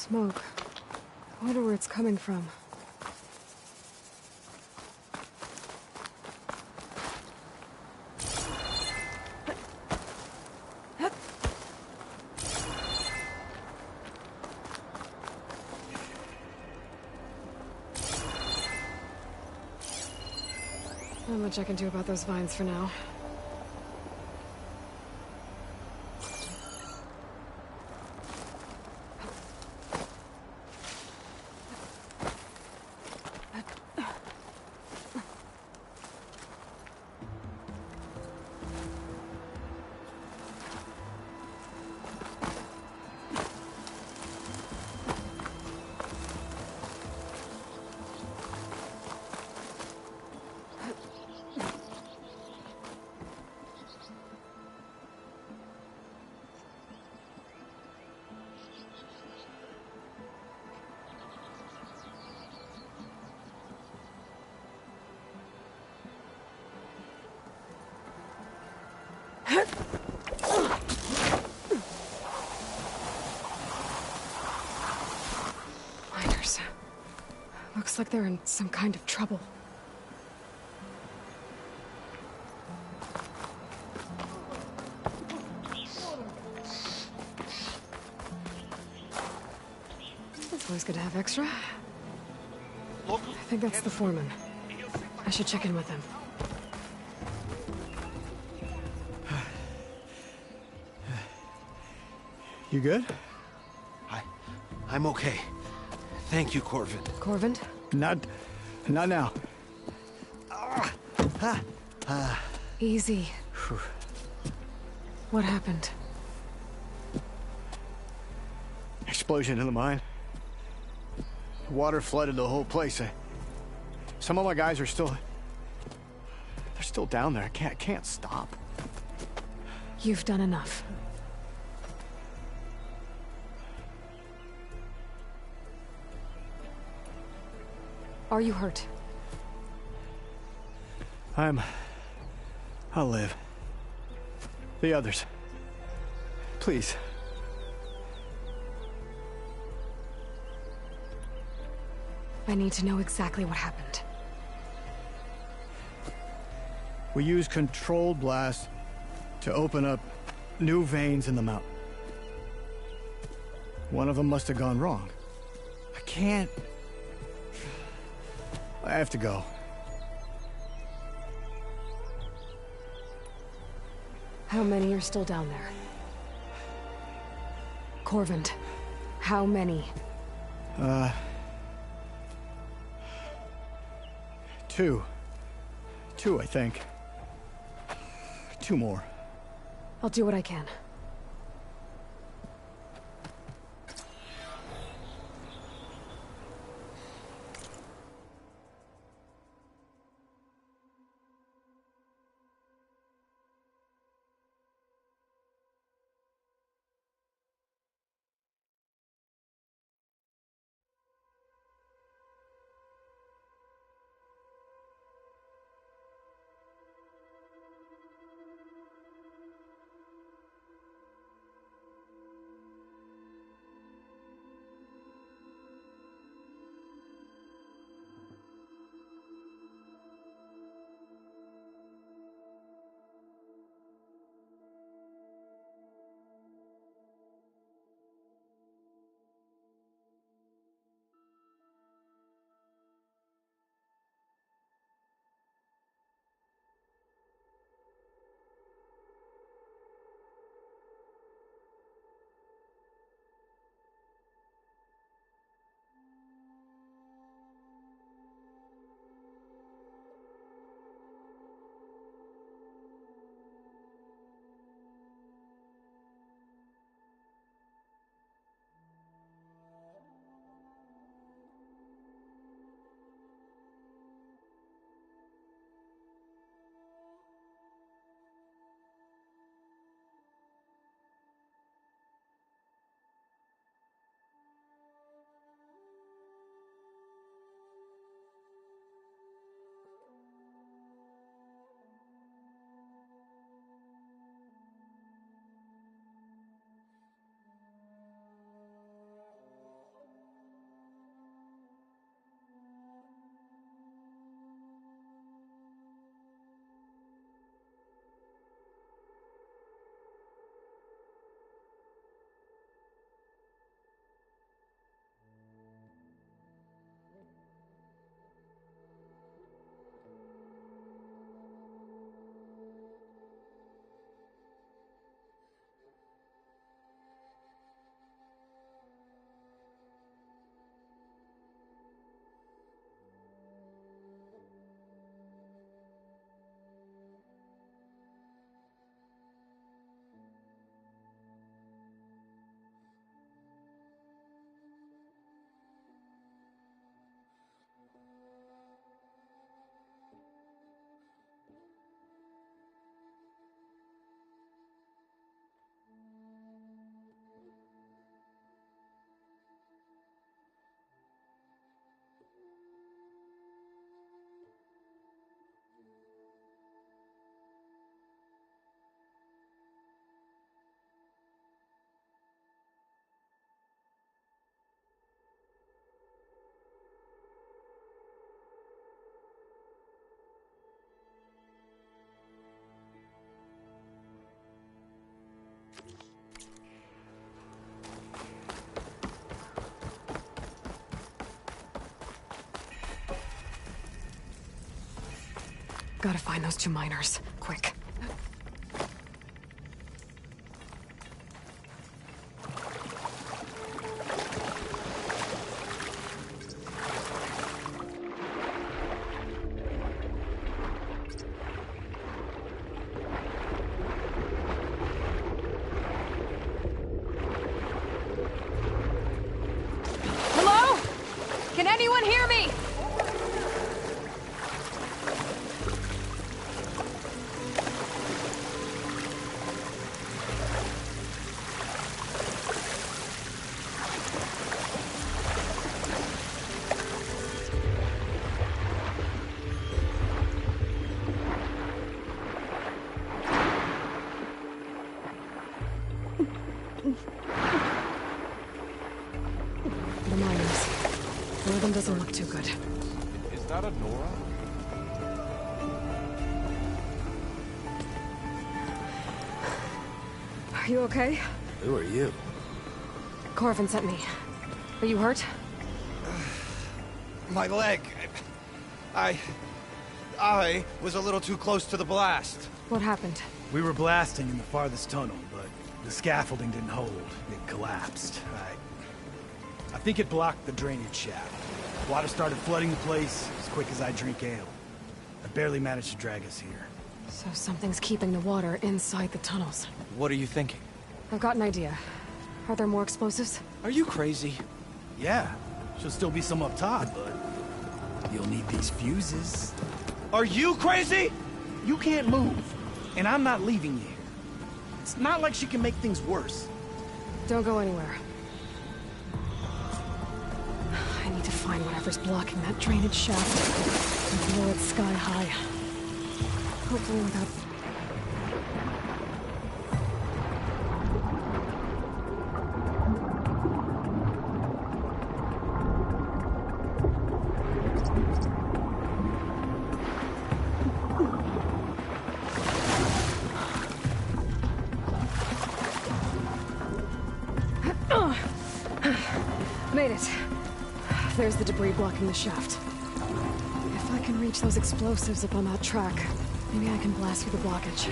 Smoke. I wonder where it's coming from. Not much I can do about those vines for now. Miners. Looks like they're in some kind of trouble. It's always good to have extra. I think that's the foreman. I should check in with him. You good? I'm okay. Thank you, Corvin. Corvin? Not now. Easy. What happened? Explosion in the mine. Water flooded the whole place. Some of my guys are still... They're still down there. I can't stop. You've done enough. Are you hurt? I'll live. The others. Please. I need to know exactly what happened. We used controlled blast to open up new veins in the mountain. One of them must have gone wrong. I have to go. How many are still down there? Corvin, how many? Two. Two, I think. Two more. I'll do what I can. Gotta find those two miners. Quick. Hello? Can anyone hear me? The miners. One of them doesn't look too good. Is that a Nora? Are you okay? Who are you? Corvin sent me. Are you hurt? My leg. I was a little too close to the blast. What happened? We were blasting in the farthest tunnel, but the scaffolding didn't hold. It collapsed. I think it blocked the drainage shaft. Water started flooding the place as quick as I drink ale. I barely managed to drag us here. So something's keeping the water inside the tunnels. What are you thinking? I've got an idea. Are there more explosives? Are you crazy? Yeah, should still be some up top, but you'll need these fuses. Are you crazy? You can't move, and I'm not leaving you. It's not like she can make things worse. Don't go anywhere. I need to find whatever's blocking that drainage shaft and blow it sky high. Hopefully without... Made it. There's the debris blocking the shaft. If I can reach those explosives up on that track, maybe I can blast through the blockage.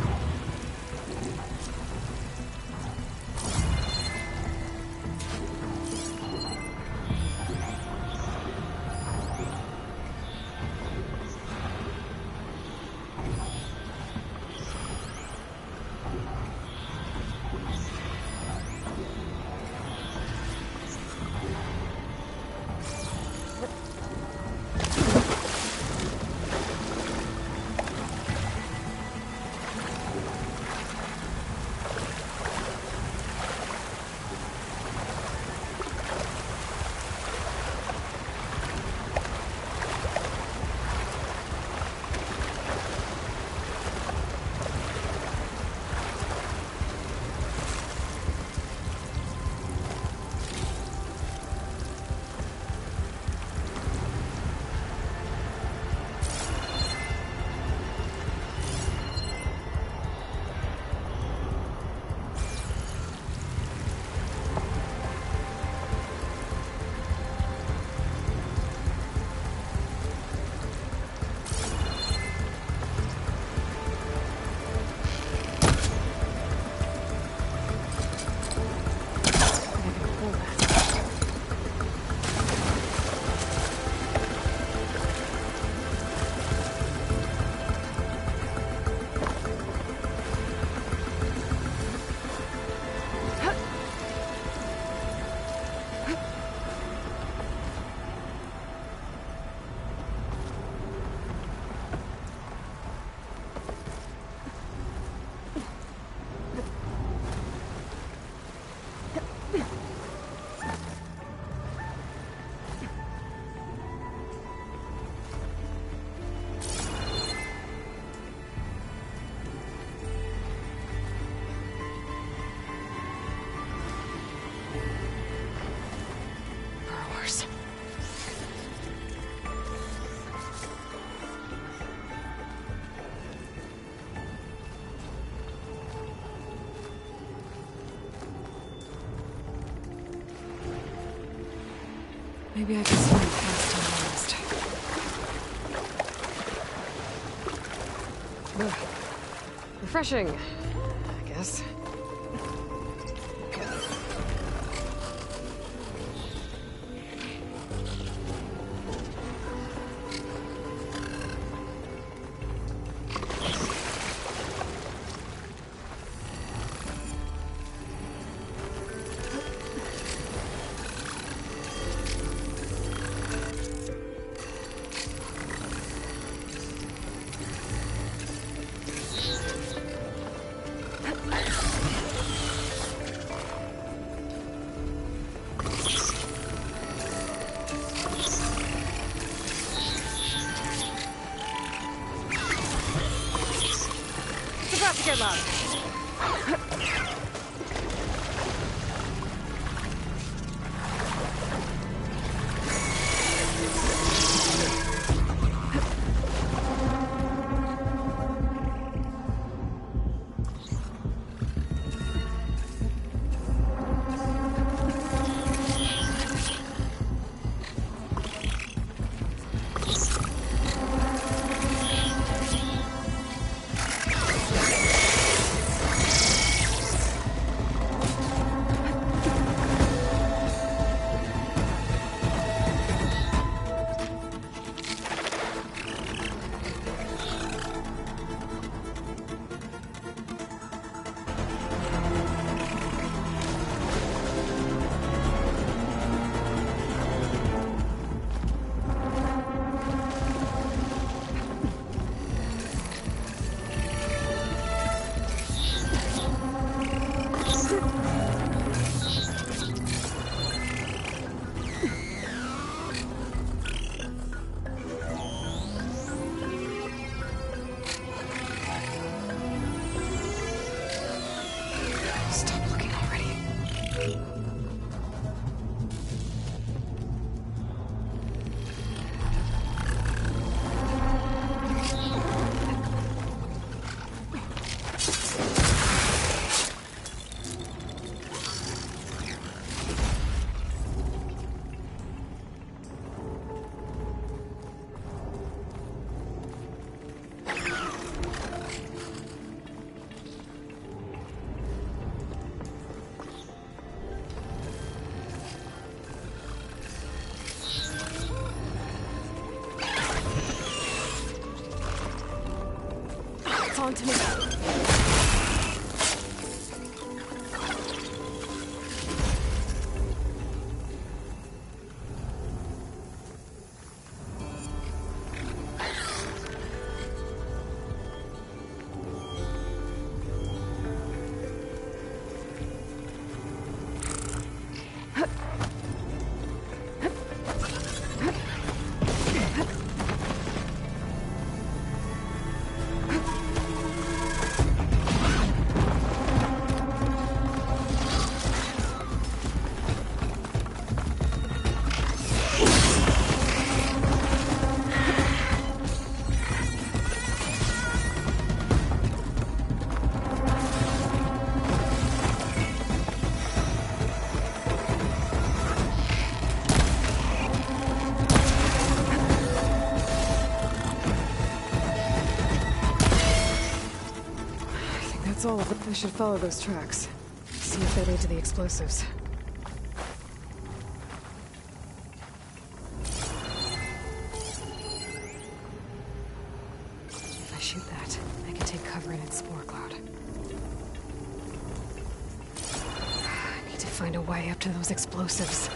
Maybe I can swim past him last. Refreshing, I guess. It's about to get loud. Stop looking already. It's on to me. That's all of it. I should follow those tracks. See if they lead to the explosives. If I shoot that, I can take cover in its spore cloud. I need to find a way up to those explosives.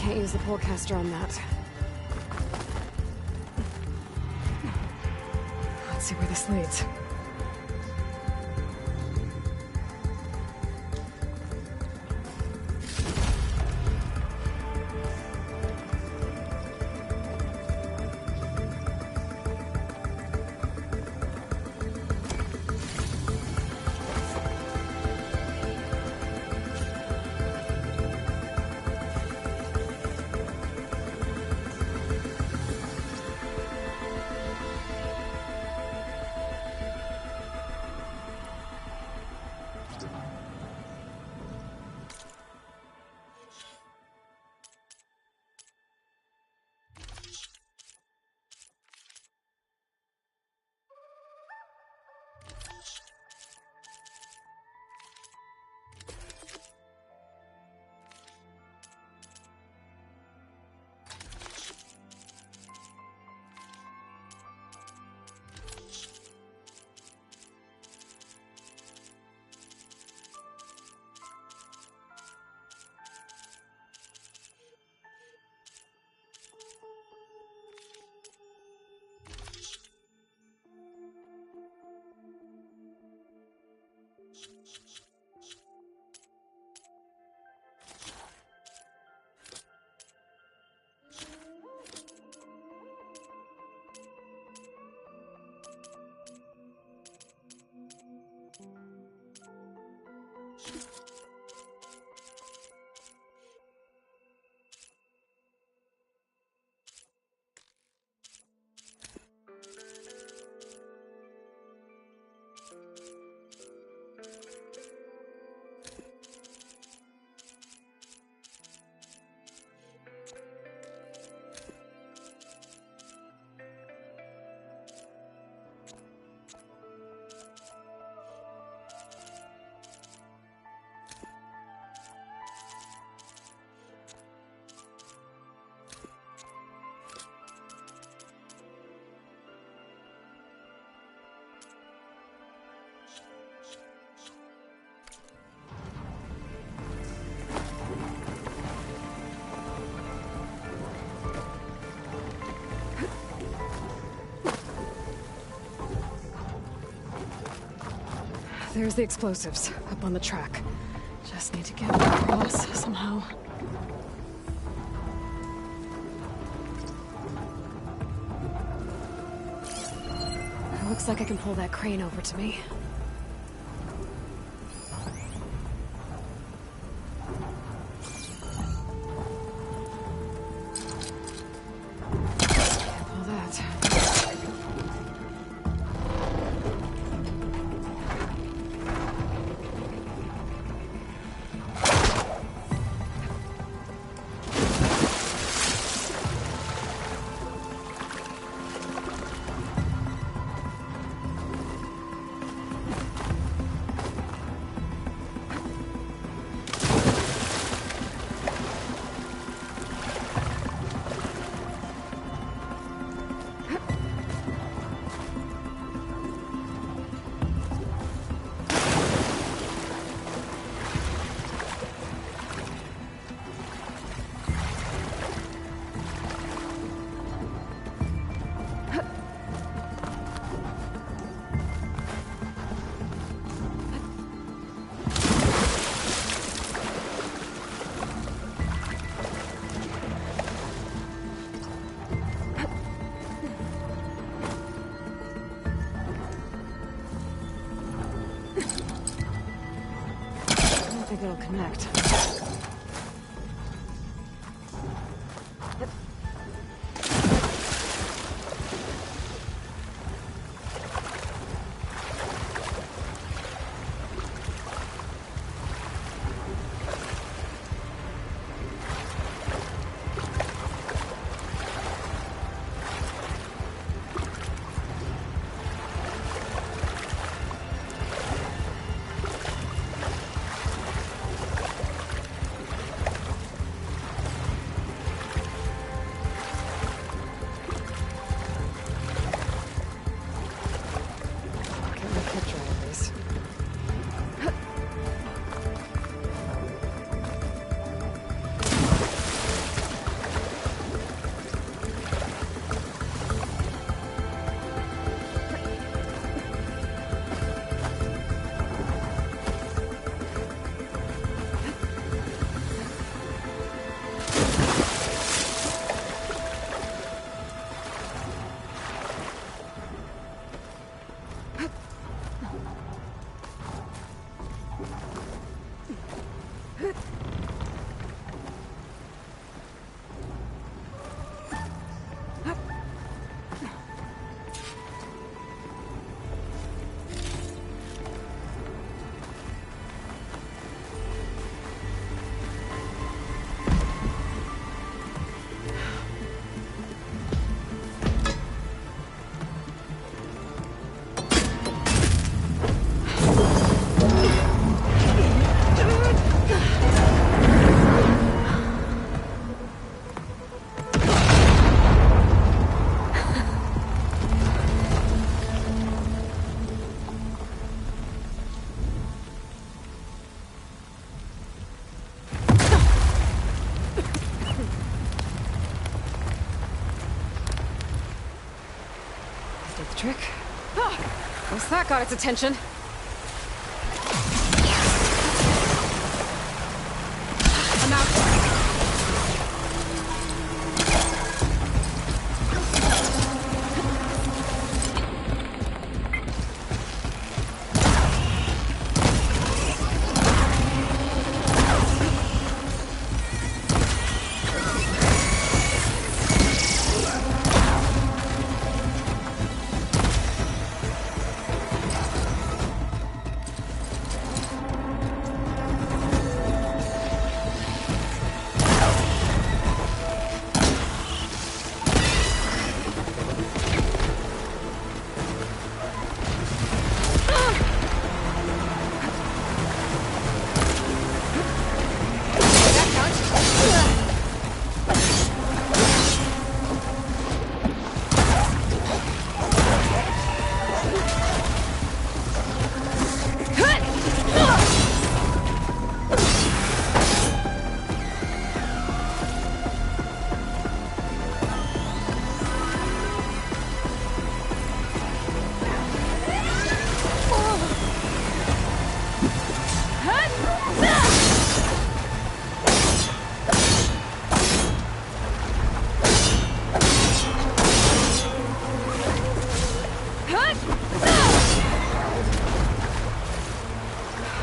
Can't use the polecaster on that. Let's see where this leads. There's the explosives, up on the track. Just need to get them across somehow. It looks like I can pull that crane over to me. Can't pull that. I think it'll connect. Did the trick. Ah! Guess that got its attention. I'm out.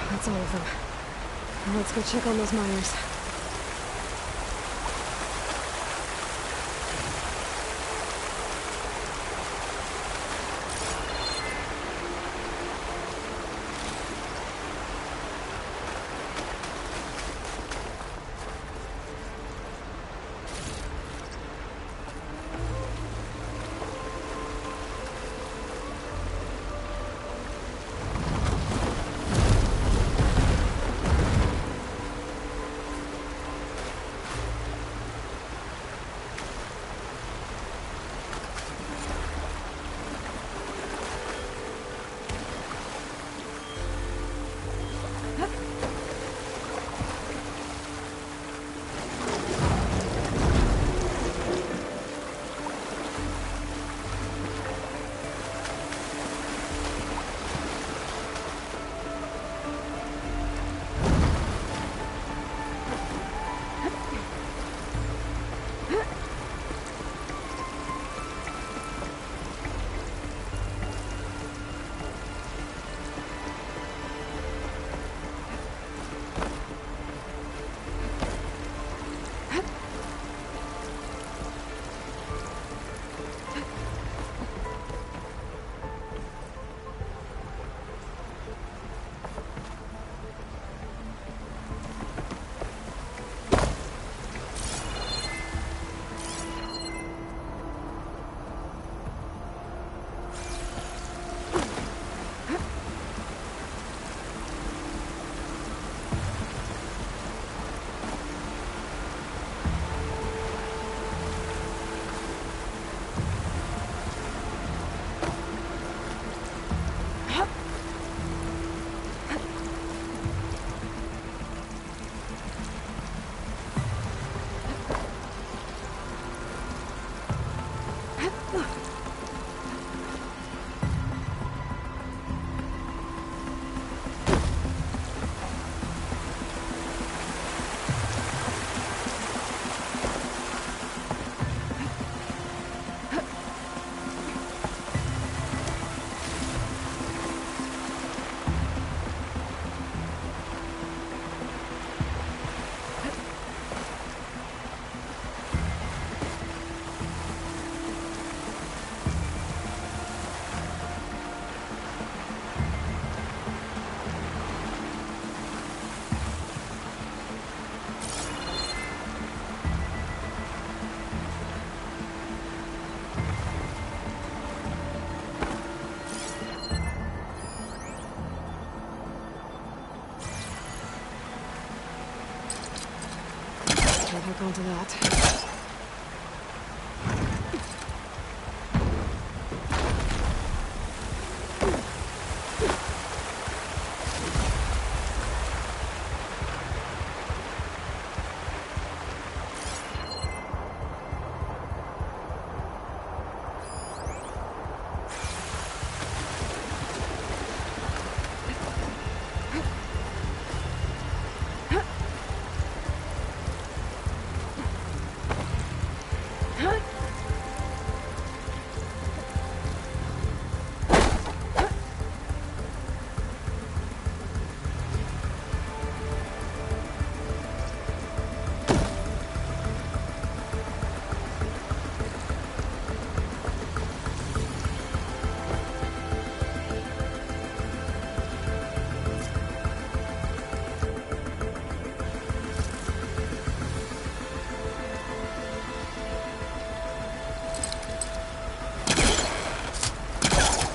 That's all of them. Now let's go check on those miners. I'll hook onto that.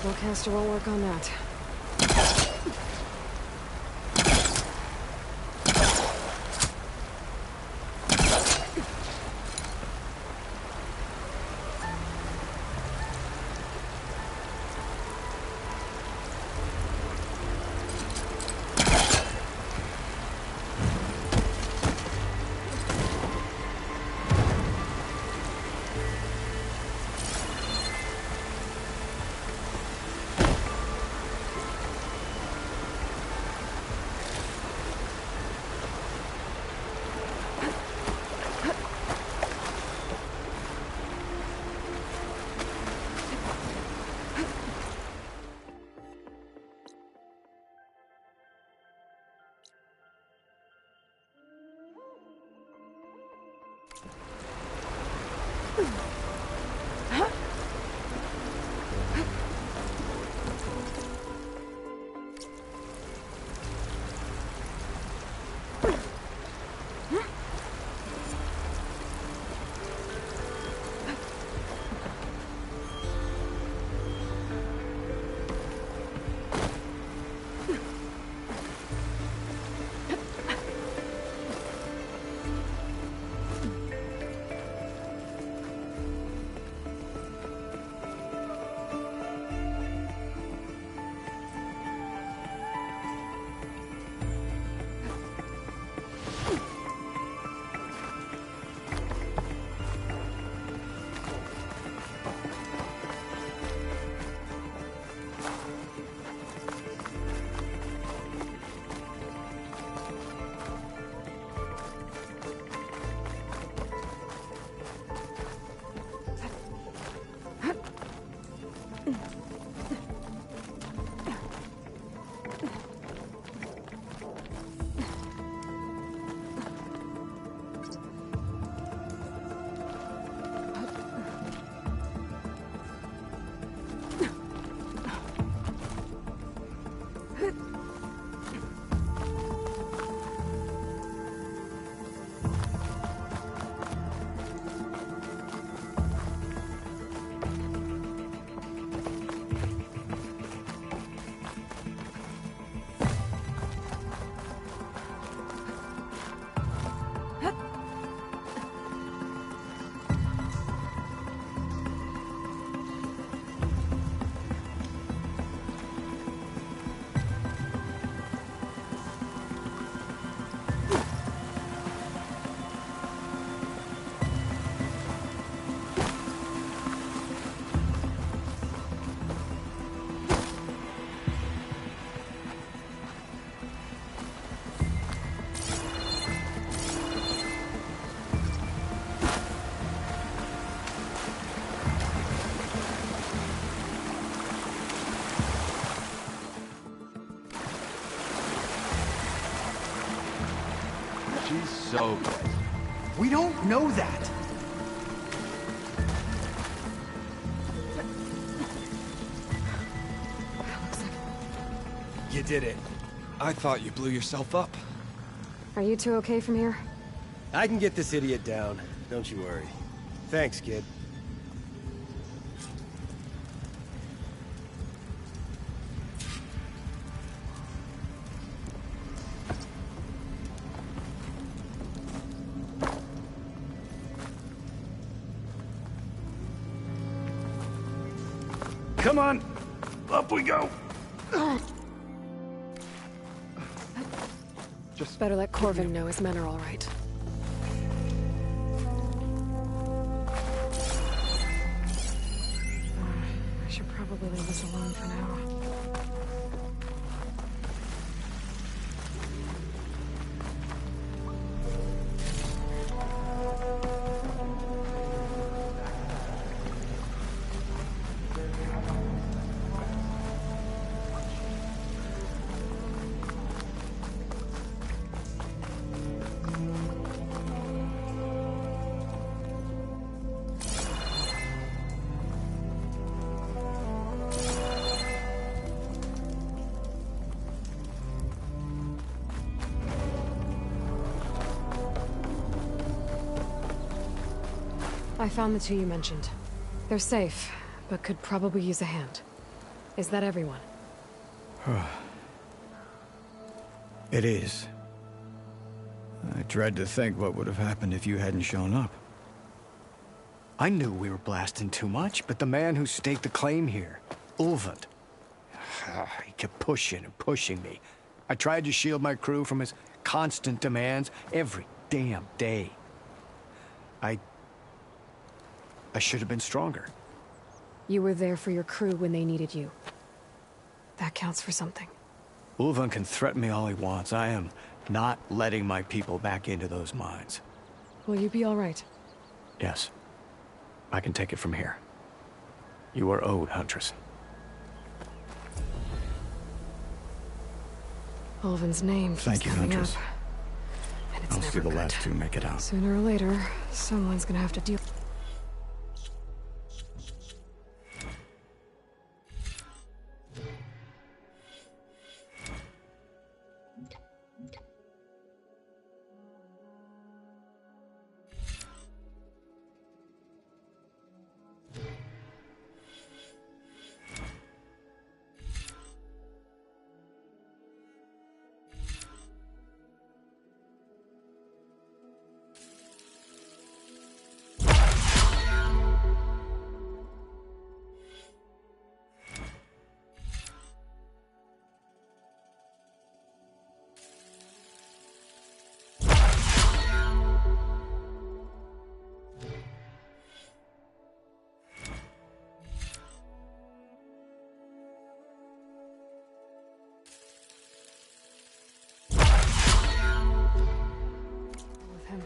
Spellcaster won't work on that. She's so good. We don't know that. You did it. I thought you blew yourself up. Are you two okay from here? I can get this idiot down. Don't you worry. Thanks, kid. Come on. Up we go. Just Better let Corvin know his men are all right. I should probably leave this alone for now. I found the two you mentioned. They're safe, but could probably use a hand. Is that everyone? It is. I dread to think what would have happened if you hadn't shown up. I knew we were blasting too much, but the man who staked the claim here, Ulvund, he kept pushing and pushing me. I tried to shield my crew from his constant demands every damn day. I should have been stronger. You were there for your crew when they needed you. That counts for something. Ulvund can threaten me all he wants. I am not letting my people back into those mines. Will you be all right? Yes. I can take it from here. You are owed, Huntress. Ulvund's name keeps Thank you, coming Huntress. up, and it's I'll never see the good. last two make it out. Sooner or later, someone's gonna have to deal. with him.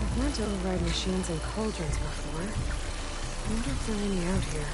I've learned to override machines and cauldrons before. I wonder if there are any out here.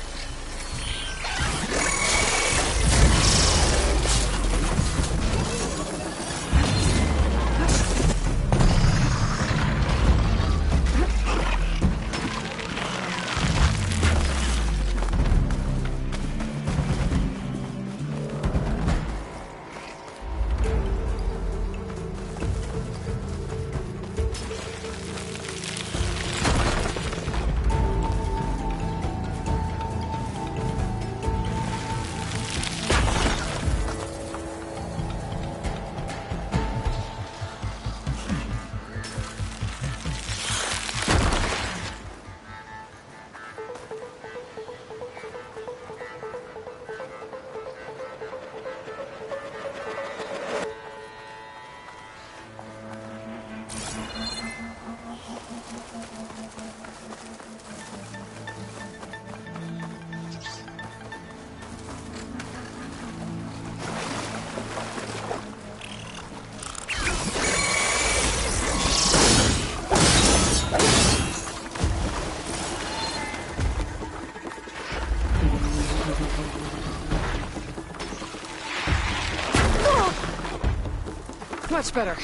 Much better.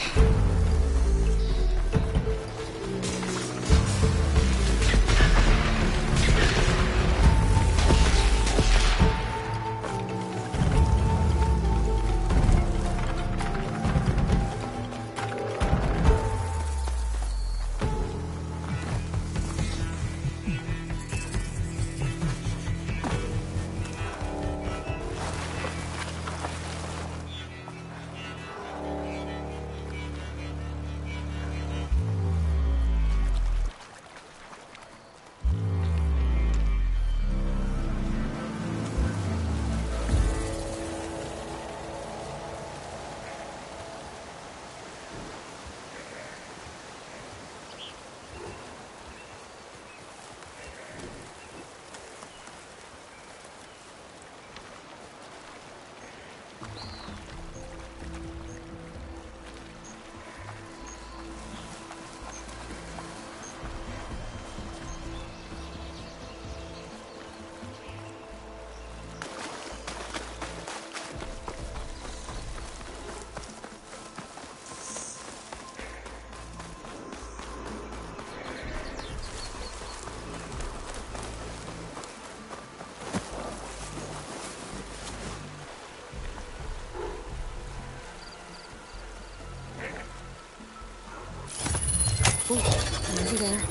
Over there.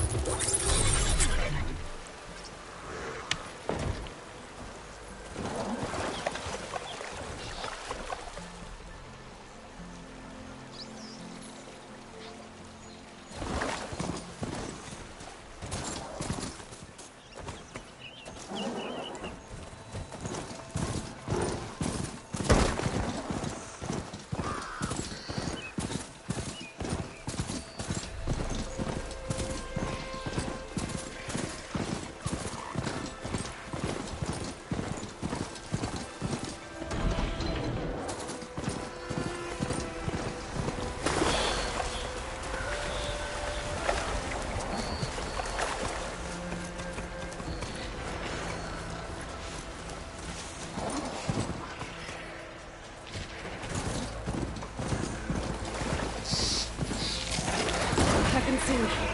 I can see.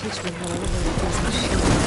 Teach me how to live with these machines.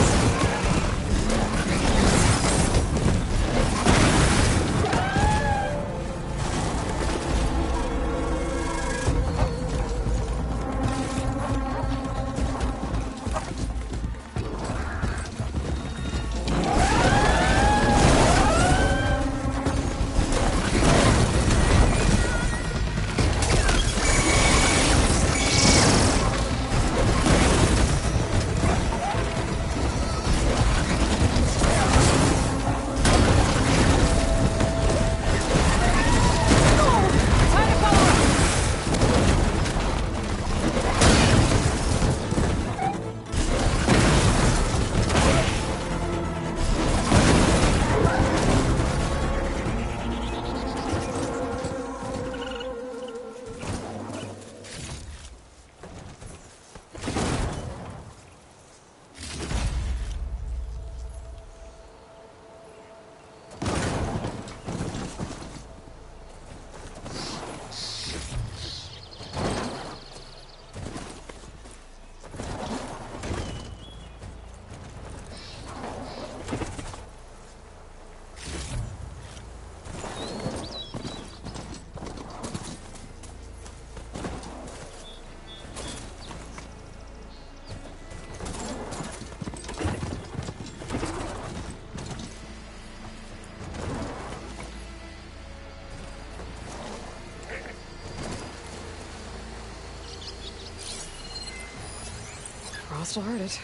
Frost will hurt it.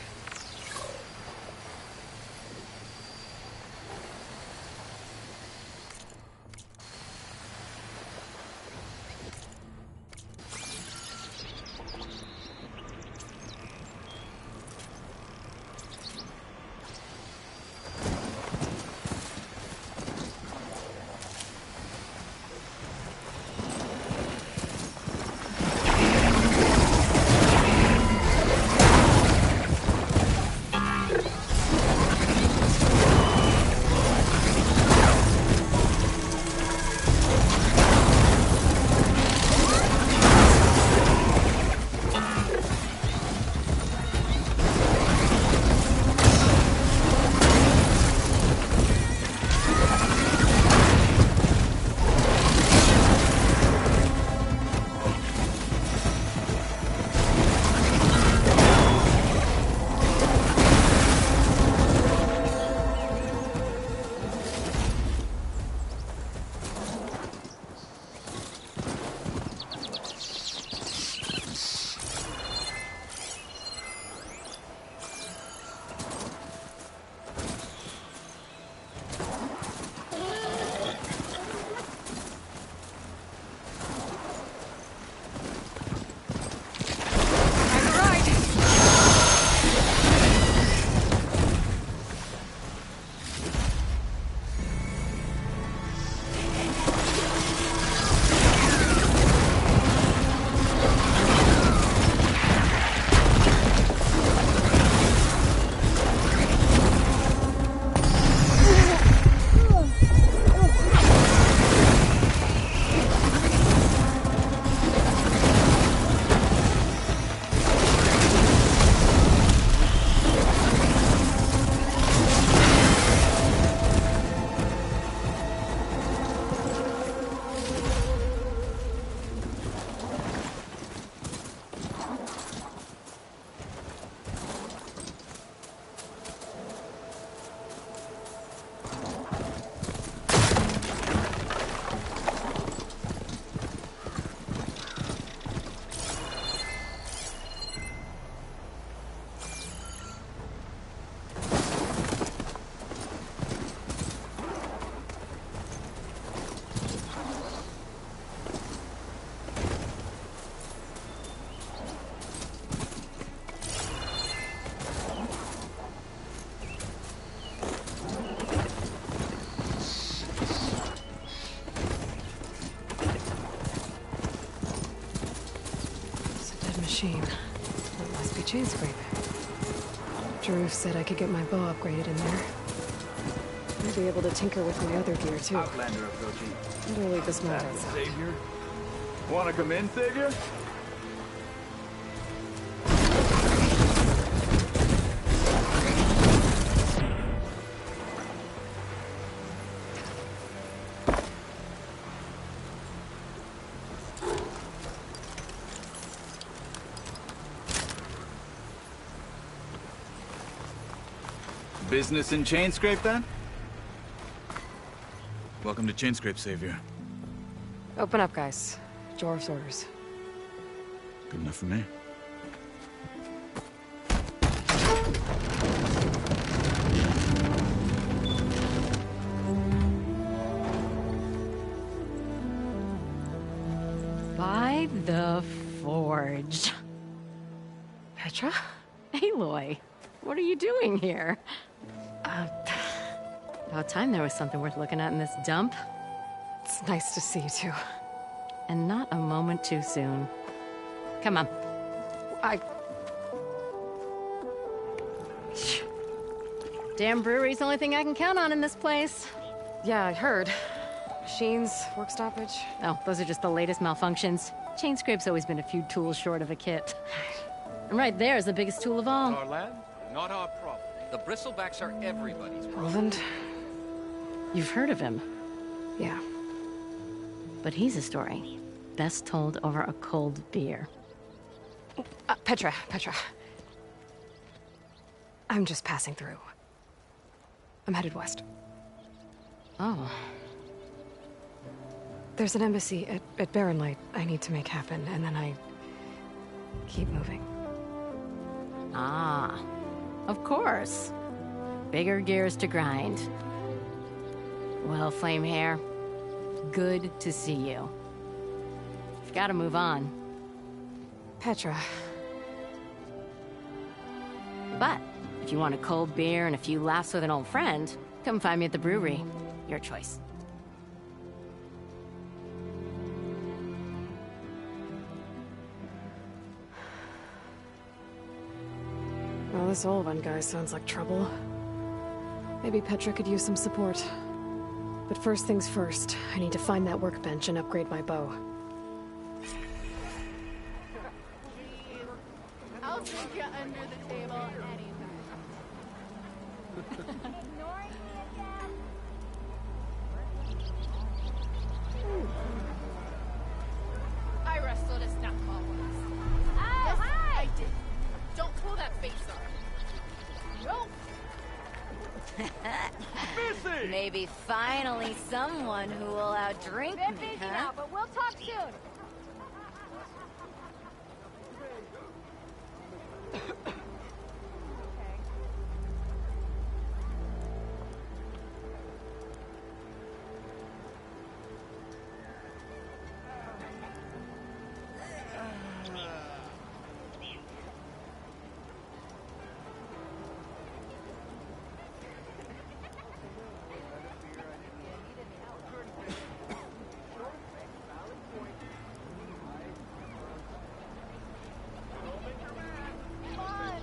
machine. It must be chain scrape. Drew said I could get my bow upgraded in there. I'd be able to tinker with my other gear, too. Outlander approaching. Better leave this mode outside. Savior? Wanna come in, Savior? Business in chain scrape, then? Welcome to chain scrape, Savior. Open up, guys. Jorv's orders. Good enough for me. By the Forge. Petra? Aloy, what are you doing here? About time there was something worth looking at in this dump. It's nice to see you, too. And not a moment too soon. Come on. Damn brewery's the only thing I can count on in this place. Yeah, I heard. Machines, work stoppage. Oh, those are just the latest malfunctions. Chain scrape's always been a few tools short of a kit. And right there is the biggest tool of all. Our land, not our problem. The bristlebacks are everybody's problem. Roland? You've heard of him, Yeah. but he's a story best told over a cold beer. Petra. I'm just passing through. I'm headed west. Oh, There's an embassy at Barren Light I need to make happen, and then I keep moving. ah, of course. Bigger gears to grind. Well, Flame Hair, good to see you. You've got to move on. Petra. But if you want a cold beer and a few laughs with an old friend, come find me at the brewery. Your choice. Well, this old one guy sounds like trouble. Maybe Petra could use some support. But first things first, I need to find that workbench and upgrade my bow. I'll take you under the table I wrestled a snap ball once. Oh, yes, hi! I did. Don't pull that face off. Nope. Maybe finally someone who will outdrink Bit me, busy huh? now, but we'll talk soon. Come on.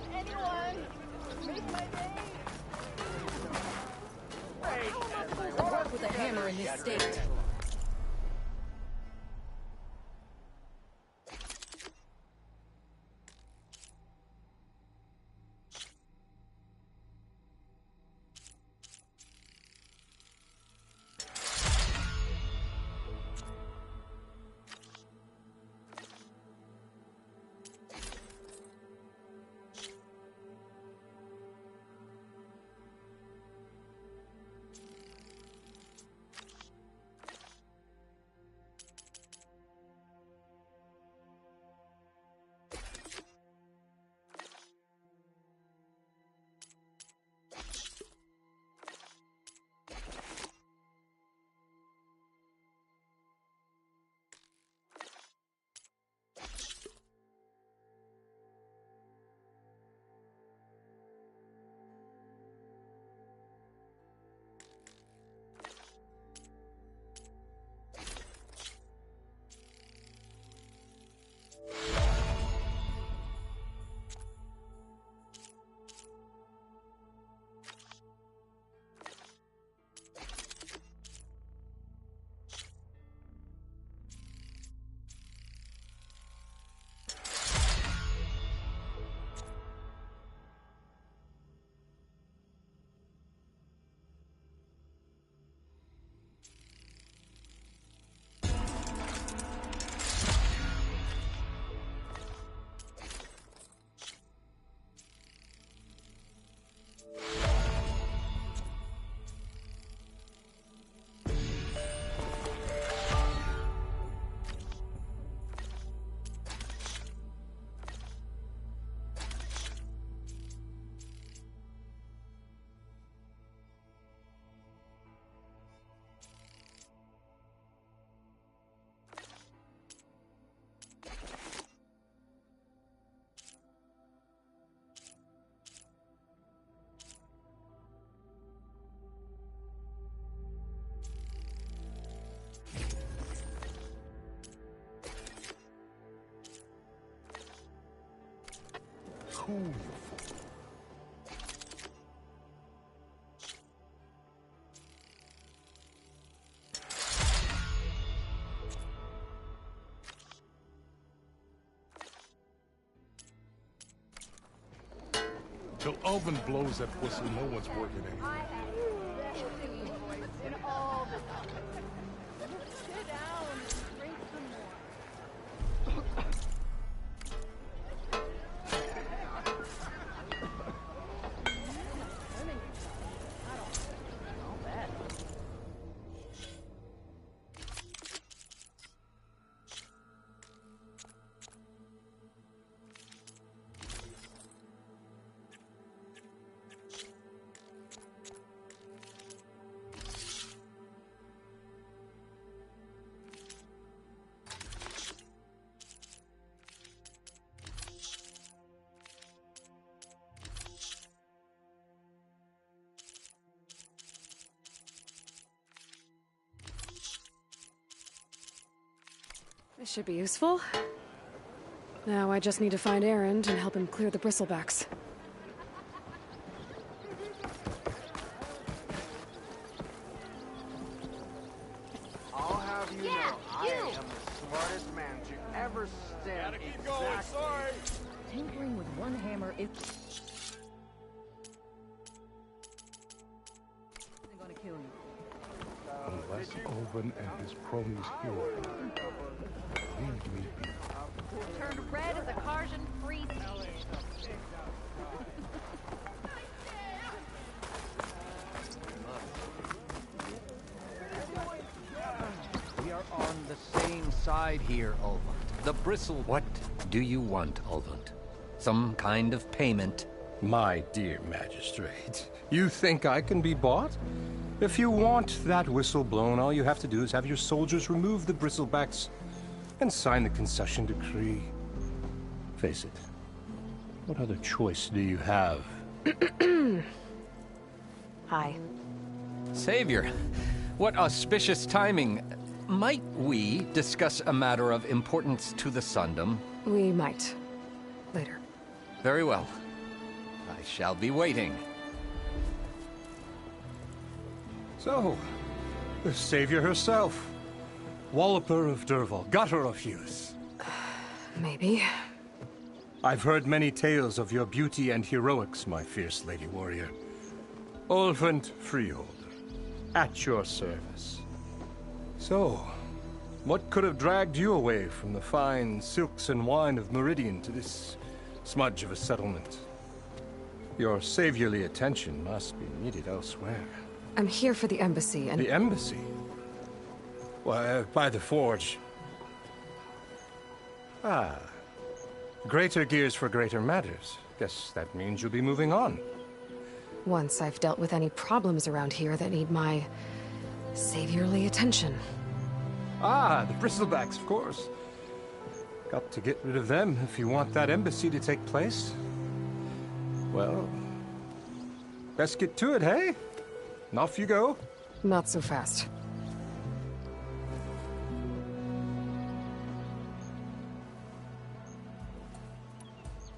cool you. Till Alvin blows that whistle, no one's working in. Sit down, drink some more. This should be useful. Now I just need to find Erend and help him clear the bristlebacks. I'll have you know, I am the smartest man to ever stand. Gotta keep going, sorry. Tinkering with one hammer is gonna kill you. Unless Alvin and his cronies hear it. Leave me be. Turned red as a Karjan priest. We are on the same side here, Ulvund. The bristle... What do you want, Ulvund? Some kind of payment? My dear magistrate, you think I can be bought? If you want that whistle blown, all you have to do is have your soldiers remove the bristlebacks and sign the concession decree. Face it, what other choice do you have? Hi. Savior, what auspicious timing. Might we discuss a matter of importance to the Sundom? We might. Later. Very well. I shall be waiting. So, the Savior herself. Walloper of Derval, gutter of youth. Maybe. I've heard many tales of your beauty and heroics, my fierce lady warrior. Ulvund Freeholder, at your service. So, what could have dragged you away from the fine silks and wine of Meridian to this smudge of a settlement? Your saviorly attention must be needed elsewhere. I'm here for the embassy and... The embassy? Why, by the forge. Ah. Greater gears for greater matters. Guess that means you'll be moving on. Once I've dealt with any problems around here that need my... saviorly attention. Ah, the bristlebacks, of course. Got to get rid of them if you want that embassy to take place. Well, best get to it, hey? And off you go. Not so fast.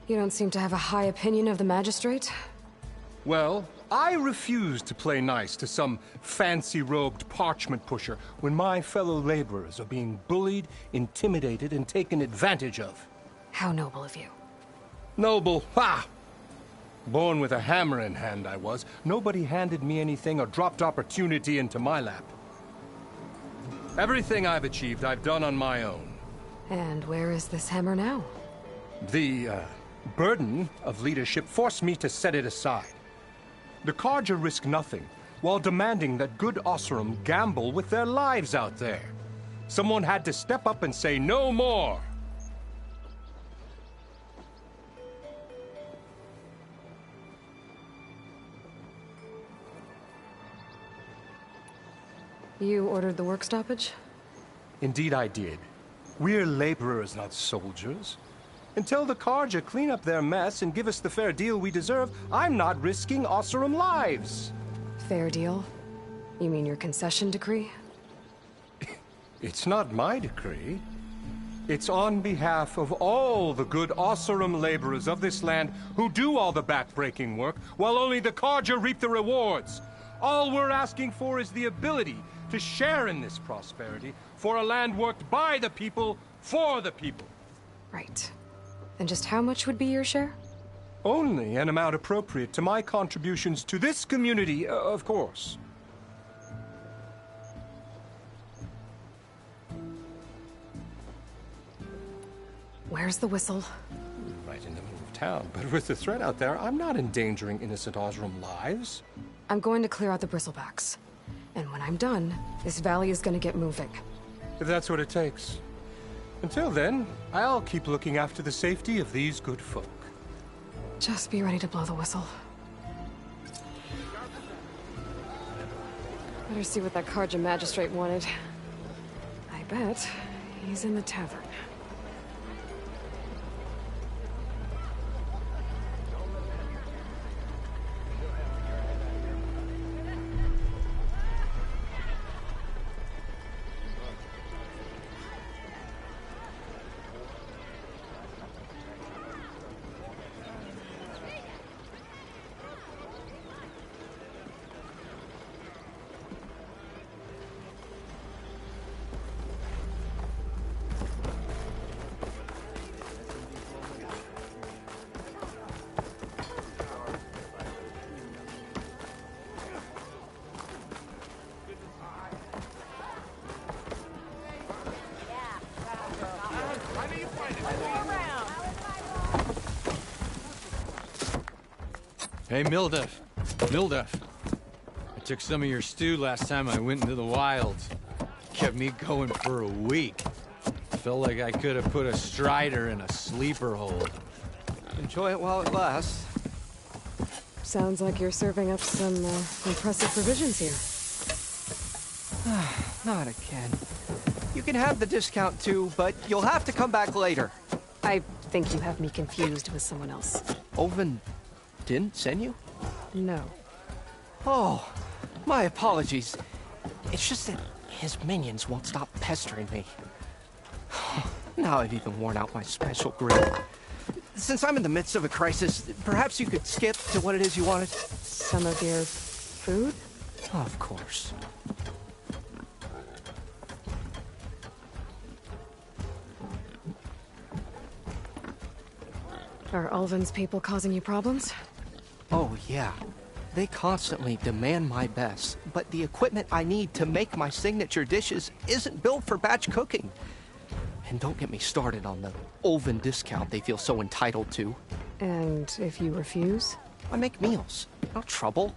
You don't seem to have a high opinion of the magistrate? Well, I refuse to play nice to some fancy-robed parchment pusher when my fellow laborers are being bullied, intimidated, and taken advantage of. How noble of you. Noble? Ha! Born with a hammer in hand, I was. Nobody handed me anything or dropped opportunity into my lap. Everything I've achieved, I've done on my own. And where is this hammer now? The, burden of leadership forced me to set it aside. The Carja risk nothing, while demanding that good Osseram gamble with their lives out there. Someone had to step up and say no more. You ordered the work stoppage? Indeed I did. We're laborers, not soldiers. Until the Carja clean up their mess and give us the fair deal we deserve, I'm not risking Osseram lives. Fair deal? You mean your concession decree? It's not my decree. It's on behalf of all the good Osserum laborers of this land who do all the back-breaking work, while only the Carja reap the rewards. All we're asking for is the ability to share in this prosperity for a land worked by the people, for the people. Right. And just how much would be your share? Only an amount appropriate to my contributions to this community, of course. Where's the whistle? Right in the middle of town. But with the threat out there, I'm not endangering innocent Osram lives. I'm going to clear out the bristlebacks. And when I'm done, this valley is going to get moving. If that's what it takes. Until then, I'll keep looking after the safety of these good folk. Just be ready to blow the whistle. Better see what that Carja magistrate wanted. I bet he's in the tavern. Hey, Mildef. Mildef. I took some of your stew last time I went into the wilds. Kept me going for a week. Felt like I could have put a strider in a sleeper hold. Enjoy it while it lasts. Sounds like you're serving up some impressive provisions here. Not again. You can have the discount too, but you'll have to come back later. I think you have me confused with someone else. Oven didn't send you? No. Oh, my apologies. It's just that his minions won't stop pestering me. Now I've even worn out my special grill. Since I'm in the midst of a crisis, perhaps you could skip to what it is you wanted? Some of your food? Of course. Are Ulvin's people causing you problems? Oh, yeah. They constantly demand my best, but the equipment I need to make my signature dishes isn't built for batch cooking. And don't get me started on the Ulvin discount they feel so entitled to. And if you refuse? I make meals. No trouble.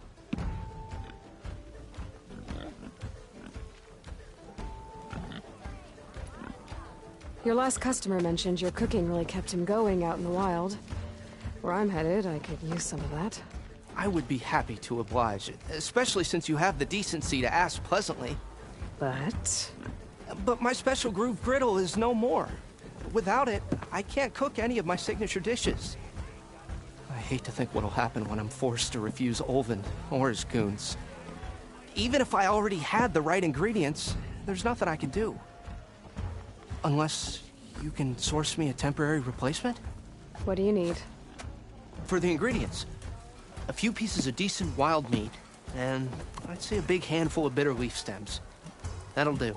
Your last customer mentioned your cooking really kept him going out in the wild. Where I'm headed, I could use some of that. I would be happy to oblige, especially since you have the decency to ask pleasantly. But my special groove griddle is no more. Without it, I can't cook any of my signature dishes. I hate to think what'll happen when I'm forced to refuse Ulvin or his goons. Even if I already had the right ingredients, there's nothing I can do. Unless you can source me a temporary replacement? What do you need? For the ingredients, a few pieces of decent wild meat, and I'd say a big handful of bitter leaf stems. That'll do.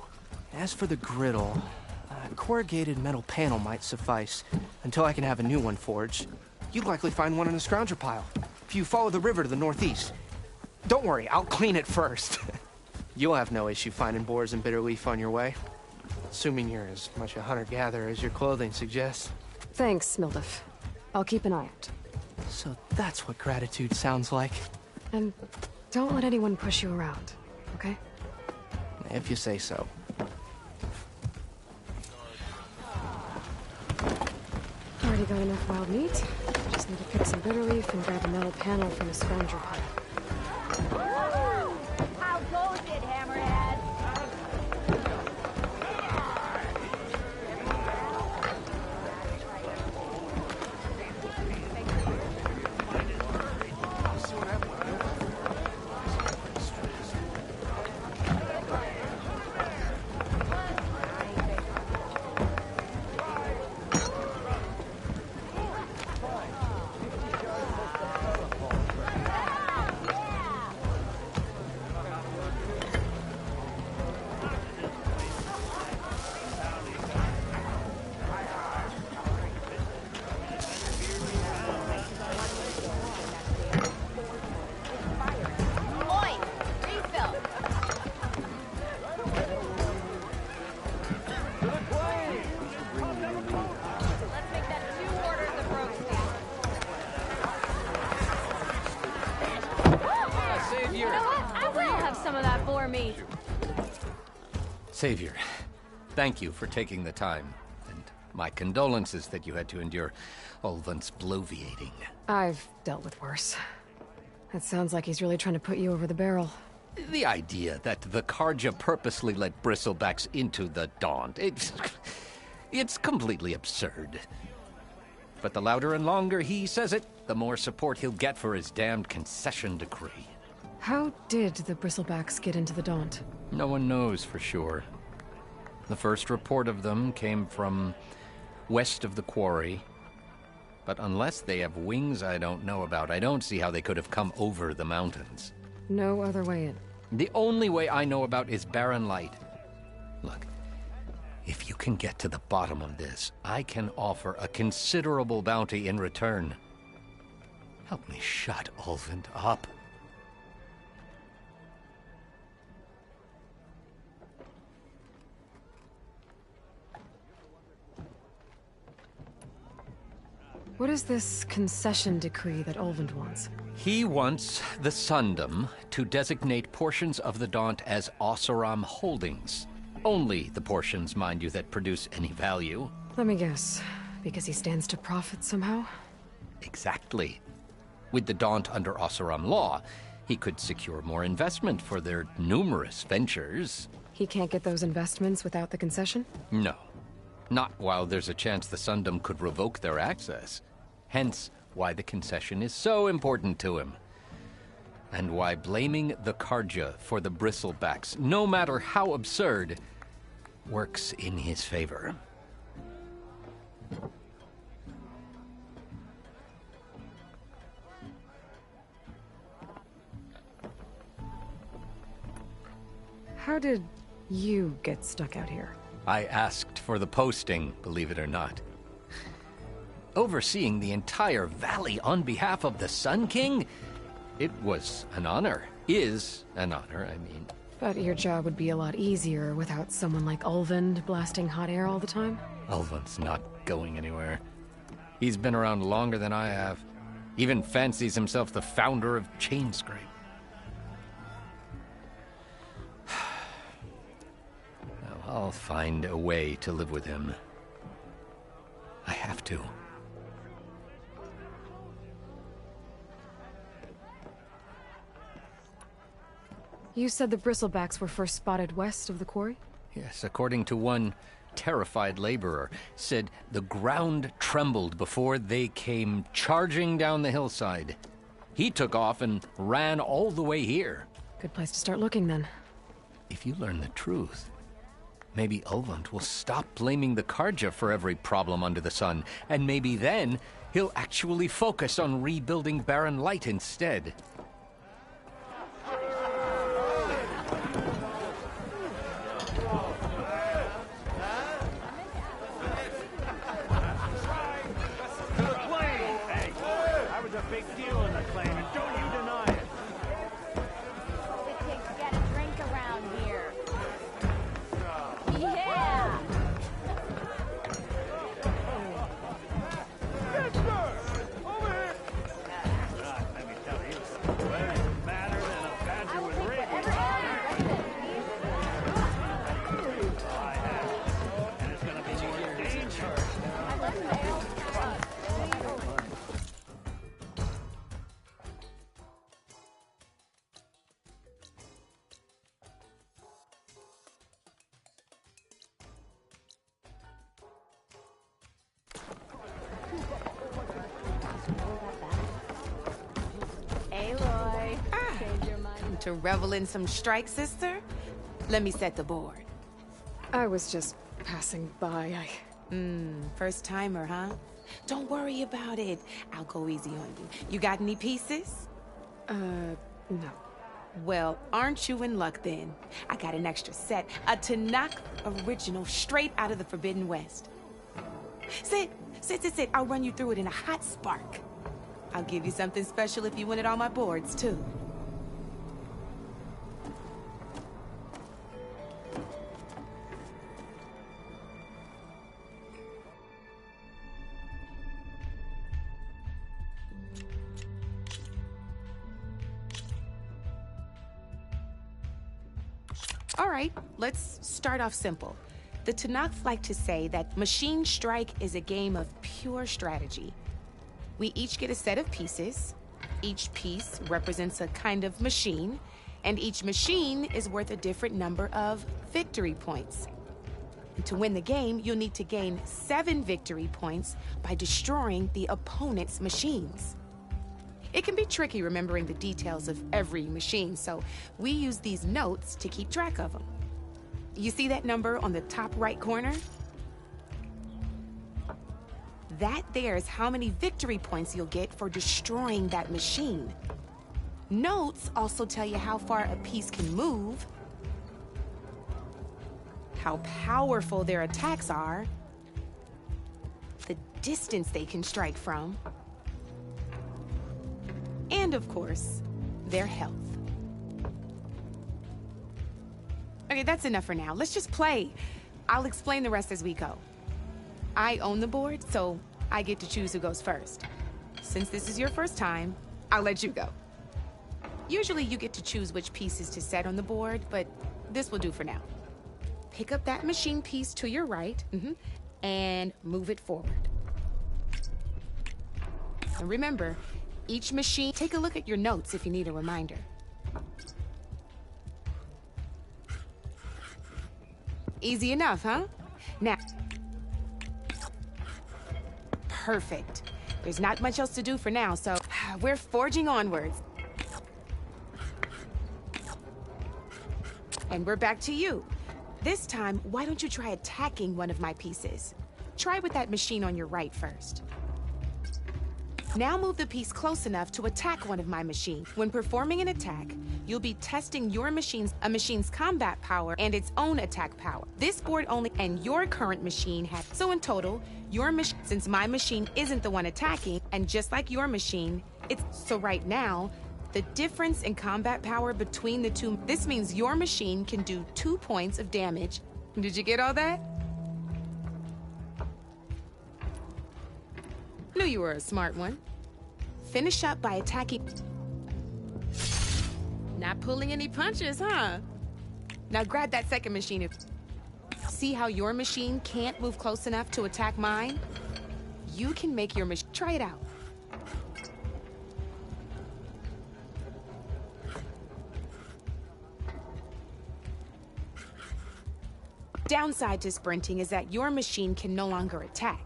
As for the griddle, a corrugated metal panel might suffice until I can have a new one forged. You'd likely find one in a scrounger pile if you follow the river to the northeast. Don't worry, I'll clean it first. You'll have no issue finding boars and bitter leaf on your way. Assuming you're as much a hunter-gatherer as your clothing suggests. Thanks, Mildef. I'll keep an eye out. So that's what gratitude sounds like. And don't let anyone push you around, okay? If you say so. Already got enough wild meat. Just need to pick some bitter leaf and grab a metal panel from a scrounger pile. How goes it, Hammerhead? for me. Savior, thank you for taking the time. And my condolences that you had to endure Ulvant's bloviating. I've dealt with worse. It sounds like he's really trying to put you over the barrel. The idea that the Karja purposely let bristlebacks into the Daunt, it's completely absurd. But the louder and longer he says it, the more support he'll get for his damned concession decree. How did the bristlebacks get into the Daunt? No one knows for sure. The first report of them came from west of the quarry. But unless they have wings I don't know about, I don't see how they could have come over the mountains. No other way in. The only way I know about is barren light. Look, if you can get to the bottom of this, I can offer a considerable bounty in return. Help me shut Ulvant up. What is this concession decree that Ulvant wants? He wants the Sundom to designate portions of the Daunt as Oseram holdings. Only the portions, mind you, that produce any value. Let me guess. Because he stands to profit somehow? Exactly. With the Daunt under Oseram law, he could secure more investment for their numerous ventures. He can't get those investments without the concession? No. Not while there's a chance the Sundom could revoke their access. Hence, why the concession is so important to him. And why blaming the Karja for the bristlebacks, no matter how absurd, works in his favor. How did you get stuck out here? I asked for the posting, believe it or not. Overseeing the entire valley on behalf of the Sun King? It was an honor. Is an honor, I mean. But your job would be a lot easier without someone like Ulvand blasting hot air all the time? Ulvand's not going anywhere. He's been around longer than I have. Even fancies himself the founder of Chainscrape. I'll find a way to live with him. I have to. You said the bristlebacks were first spotted west of the quarry? Yes, according to one terrified laborer, said the ground trembled before they came charging down the hillside. He took off and ran all the way here. Good place to start looking, then. If you learn the truth, maybe Ulvant will stop blaming the Karja for every problem under the sun, and maybe then he'll actually focus on rebuilding Barren Light instead. To revel in some strike, sister? Let me set the board. I was just passing by. First timer, huh? Don't worry about it. I'll go easy on you. You got any pieces? No. Well, aren't you in luck then? I got an extra set, a Tanakh original straight out of the Forbidden West. Sit. I'll run you through it in a hot spark. I'll give you something special if you win it on my boards, too. right, let's start off simple. The Tanakh like to say that Machine Strike is a game of pure strategy. We each get a set of pieces. Each piece represents a kind of machine, and each machine is worth a different number of victory points. And to win the game, you'll need to gain 7 victory points by destroying the opponent's machines. It can be tricky remembering the details of every machine, so we use these notes to keep track of them. You see that number on the top right corner? That there is how many victory points you'll get for destroying that machine. Notes also tell you how far a piece can move, how powerful their attacks are, the distance they can strike from, and of course, their health. Okay, that's enough for now. Let's just play. I'll explain the rest as we go. I own the board, so I get to choose who goes first. Since this is your first time, I'll let you go. Usually you get to choose which pieces to set on the board, but this will do for now. Pick up that machine piece to your right, and move it forward. And remember, each machine, take a look at your notes if you need a reminder. Easy enough, huh? Now, perfect. There's not much else to do for now, so we're forging onwards. And we're back to you. This time, why don't you try attacking one of my pieces? Try with that machine on your right first. Now move the piece close enough to attack one of my machines. When performing an attack, you'll be testing your machine's combat power and its own attack power. This board only and your current machine has. So in total, your machine, since my machine isn't the one attacking, and just like your machine, so right now, the difference in combat power between the two, this means your machine can do 2 points of damage. Did you get all that? Knew you were a smart one. Finish up by attacking. Not pulling any punches, huh? Now grab that second machine. See how your machine can't move close enough to attack mine? You can make your machine. Try it out. Downside to sprinting is that your machine can no longer attack.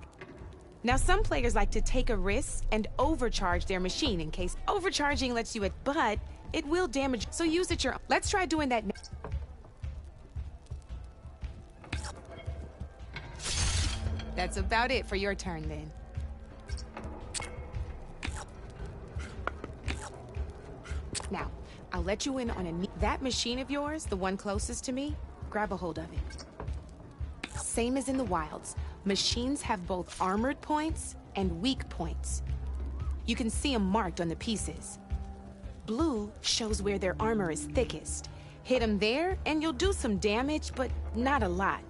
Now, some players like to take a risk and overcharge their machine in case overcharging lets you but it will damage, so use it your own. Let's try doing that now. That's about it for your turn, then. Now, I'll let you in on that machine of yours, the one closest to me, grab a hold of it. Same as in the wilds, machines have both armored points and weak points. You can see them marked on the pieces. Blue shows where their armor is thickest. Hit them there and you'll do some damage, but not a lot.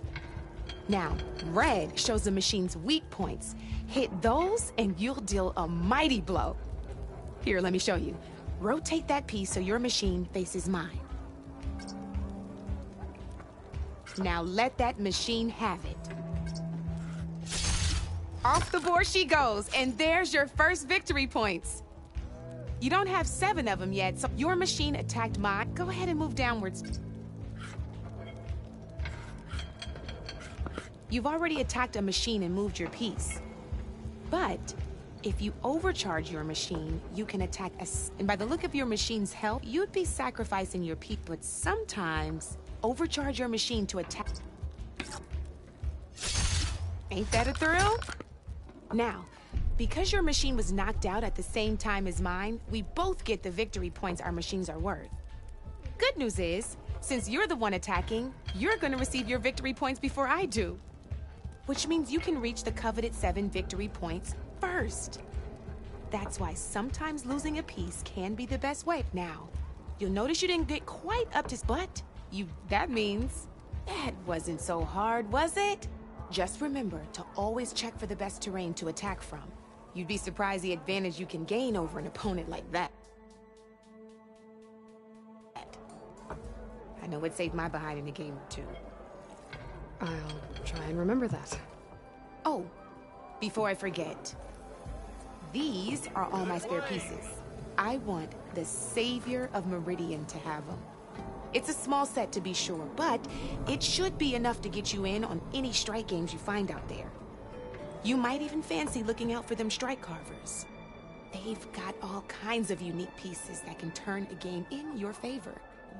Now, red shows the machine's weak points. Hit those and you'll deal a mighty blow. Here, let me show you. Rotate that piece so your machine faces mine. Now let that machine have it. Off the board she goes, and there's your first victory points. You don't have 7 of them yet, so your machine attacked mine. Go ahead and move downwards. You've already attacked a machine and moved your piece. But if you overcharge your machine, you can attack and by the look of your machine's health, you'd be sacrificing your piece. But sometimes, overcharge your machine to attack. Ain't that a thrill? Now, because your machine was knocked out at the same time as mine, we both get the victory points our machines are worth. Good news is, since you're the one attacking, you're gonna receive your victory points before I do. Which means you can reach the coveted 7 victory points first. That's why sometimes losing a piece can be the best way. Now, you'll notice you didn't get quite up to, but that means that wasn't so hard, was it? Just remember to always check for the best terrain to attack from. You'd be surprised the advantage you can gain over an opponent like that. I know it saved my behind in a game or two. I'll try and remember that. Oh, before I forget, these are all my spare pieces. I want the Savior of Meridian to have them. It's a small set to be sure, but it should be enough to get you in on any strike games you find out there. You might even fancy looking out for them strike carvers. They've got all kinds of unique pieces that can turn a game in your favor,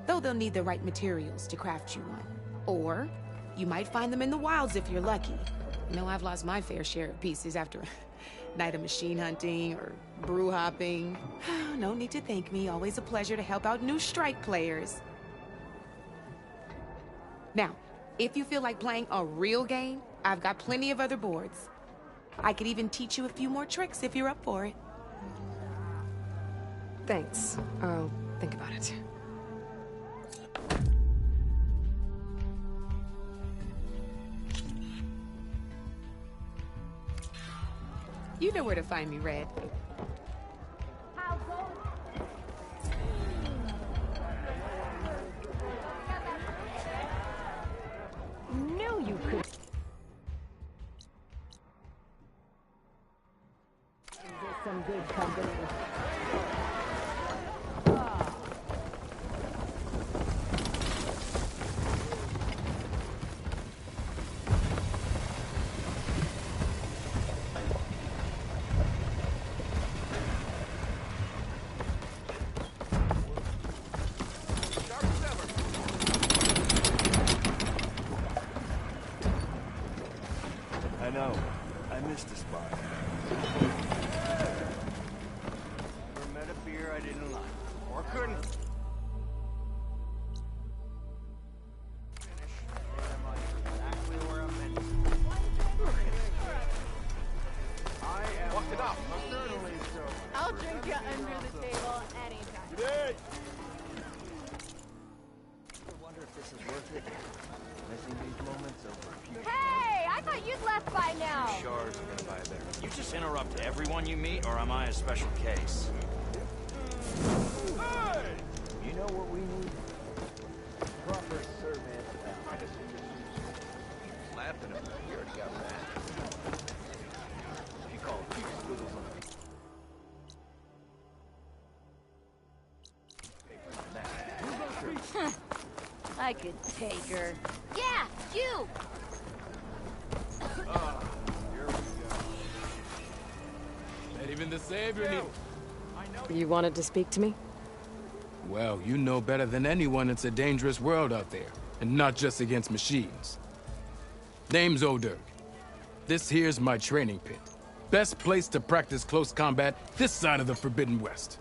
though they'll need the right materials to craft you one. Or you might find them in the wilds if you're lucky. You know, I've lost my fair share of pieces after a night of machine hunting or brew hopping. No need to thank me. Always a pleasure to help out new strike players. Now, if you feel like playing a real game, I've got plenty of other boards. I could even teach you a few more tricks if you're up for it. Thanks. I'll think about it. You know where to find me, Red. Knew you could. Is this some good company? I know. I missed a spot. Never met a beer I didn't like. Or couldn't. Finish. Or am I exactly where I'm meant to be? I am... Walk it up. Certainly so. I'll drink you under the table anytime. You did! I wonder if this is worth it. Missing these moments over a few... Hey, I thought you'd left by now. Shards are gonna buy a better. You just interrupt everyone you meet, or am I a special case? Hey! You know what we need? Proper service. Laughing at me. You already got that. If you call it two squiggles on I could take her. Yeah, you! Here we go. Not even the Savior need... You wanted to speak to me? Well, you know better than anyone it's a dangerous world out there, and not just against machines. Name's O'Dirk. This here's my training pit. Best place to practice close combat this side of the Forbidden West.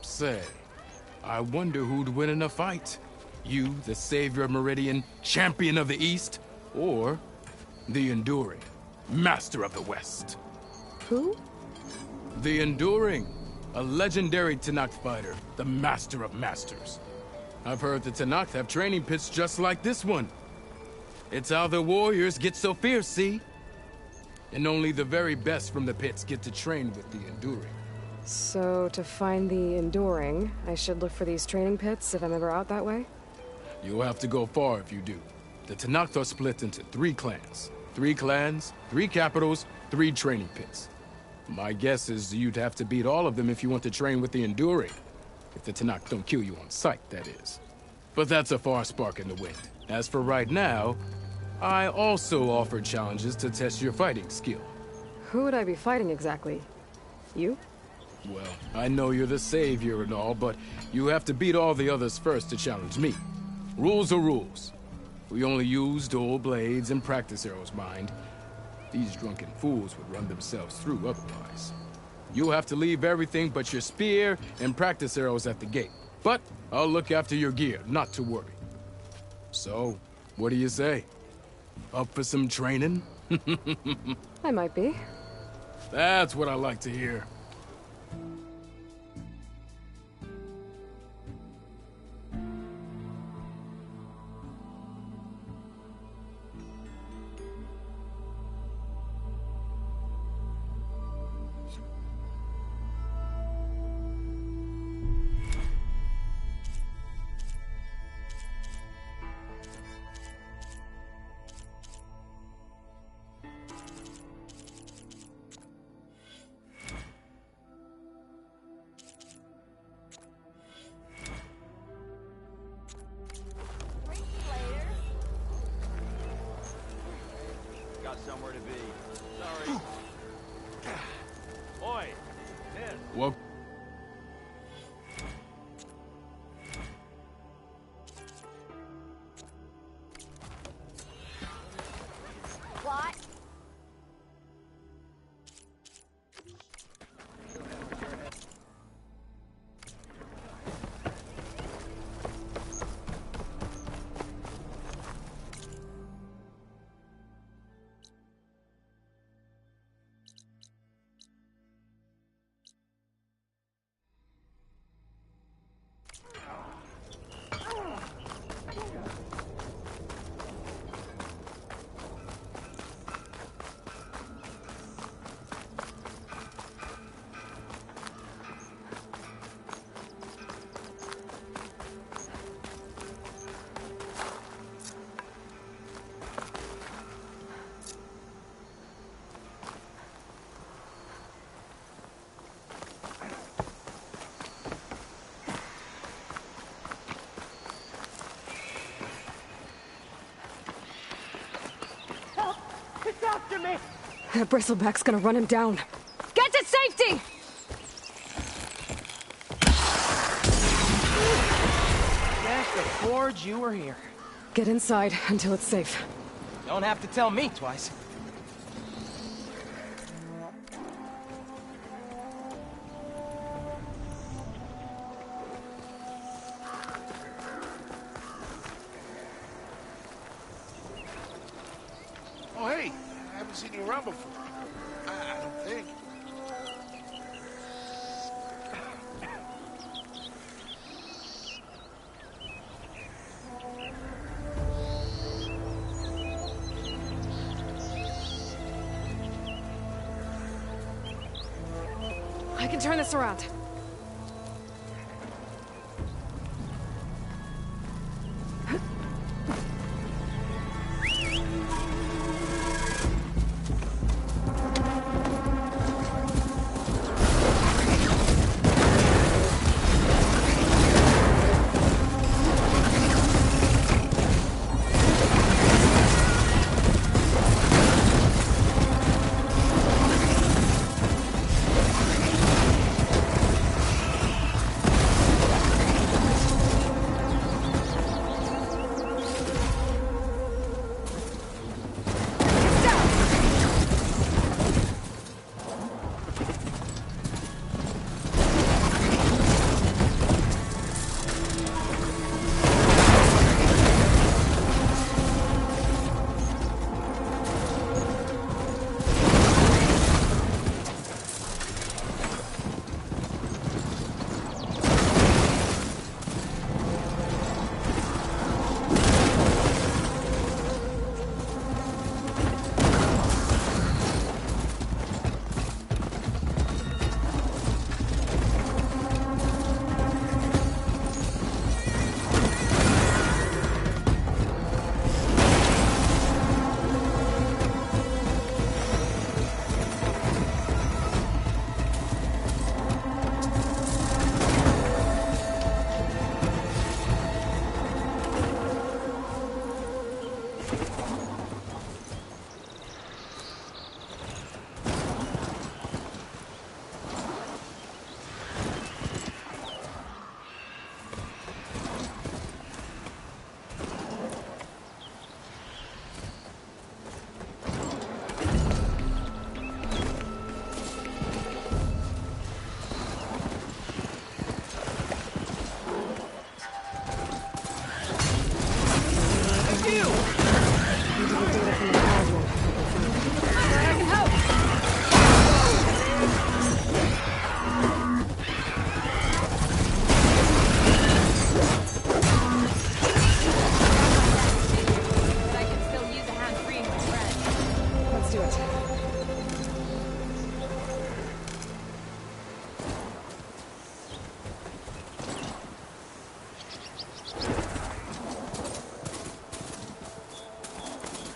Say, I wonder who'd win in a fight. You, the Savior of Meridian, Champion of the East, or the Enduring, Master of the West. Who? The Enduring, a legendary Tanakh fighter, the Master of Masters. I've heard the Tanakh have training pits just like this one. It's how the warriors get so fierce, see? And only the very best from the pits get to train with the Enduring. So, to find the Enduring, I should look for these training pits if I'm ever out that way? You'll have to go far if you do. The Tanakh are split into 3 clans. 3 clans, 3 capitals, 3 training pits. My guess is you'd have to beat all of them if you want to train with the Enduring. If the Tanakh don't kill you on sight, that is. But that's a far spark in the wind. As for right now, I also offer challenges to test your fighting skill. Who would I be fighting exactly? You? Well, I know you're the Savior and all, but you have to beat all the others first to challenge me. Rules are rules. We only use dual blades and practice arrows, mind. These drunken fools would run themselves through otherwise. You'll have to leave everything but your spear and practice arrows at the gate. But I'll look after your gear, not to worry. So, what do you say? Up for some training? I might be. That's what I like to hear. got somewhere to be. Sorry. Oi, miss. Well. What? It's after me! That bristleback's gonna run him down. Get to safety! Guess the forge you were here. Get inside until it's safe. Don't have to tell me twice. Oh, hey, I haven't seen you around before. I don't think. I can turn this around.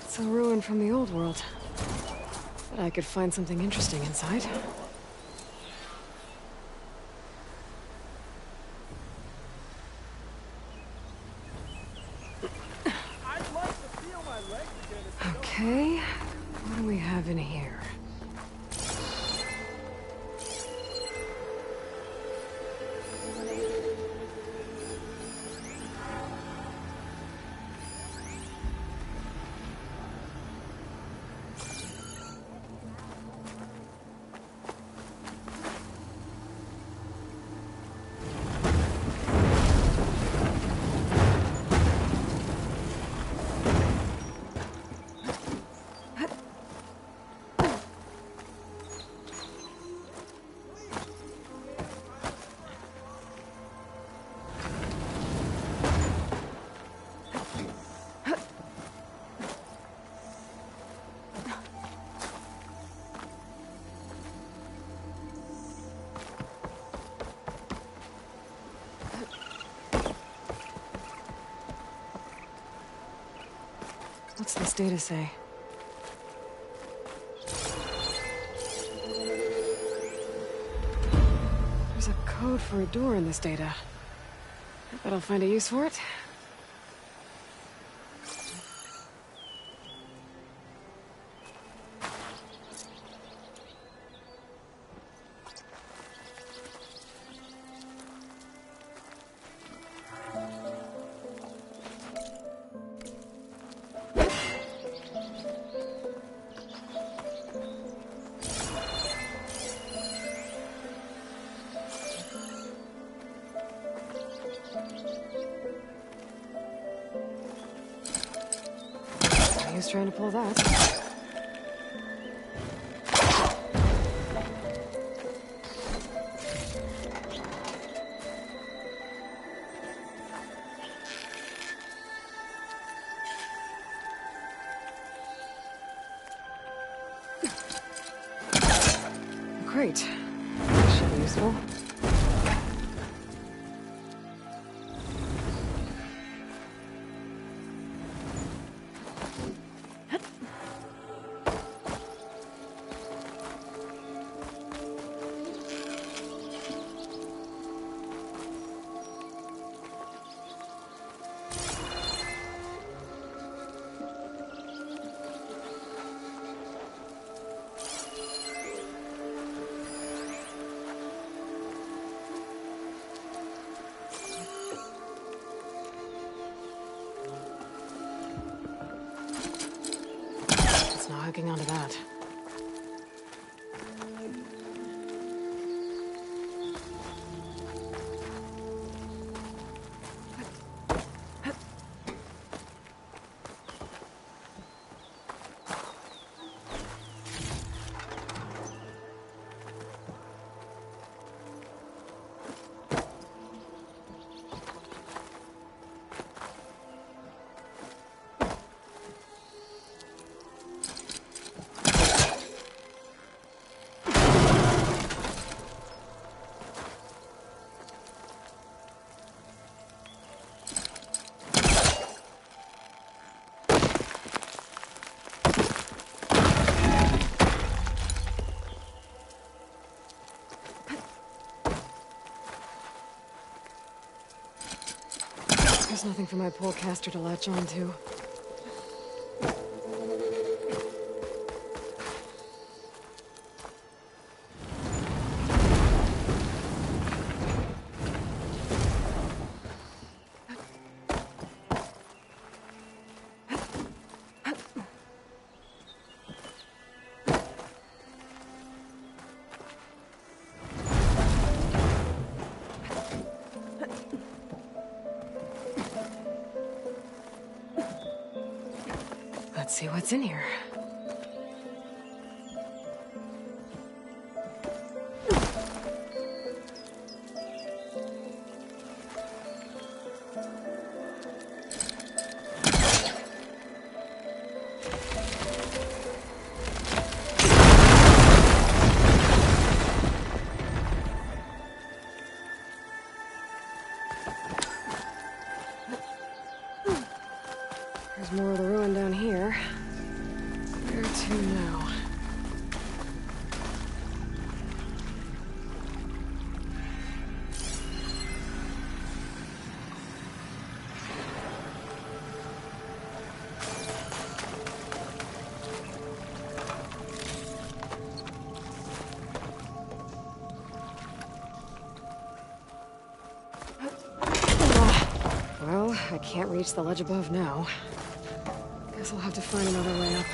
It's a ruin from the old world. But I could find something interesting inside. Okay. have in here? What's this data say? There's a code for a door in this data. I bet I'll find a use for it. He was trying to pull that. Great. That should be useful. It's not hooking onto that. There's nothing for my polecaster to latch onto. Let's see what's in here. There's more of the ruin down here. Where to now? I can't reach the ledge above now. Guess I'll have to find another way up.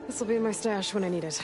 This'll be in my stash when I need it.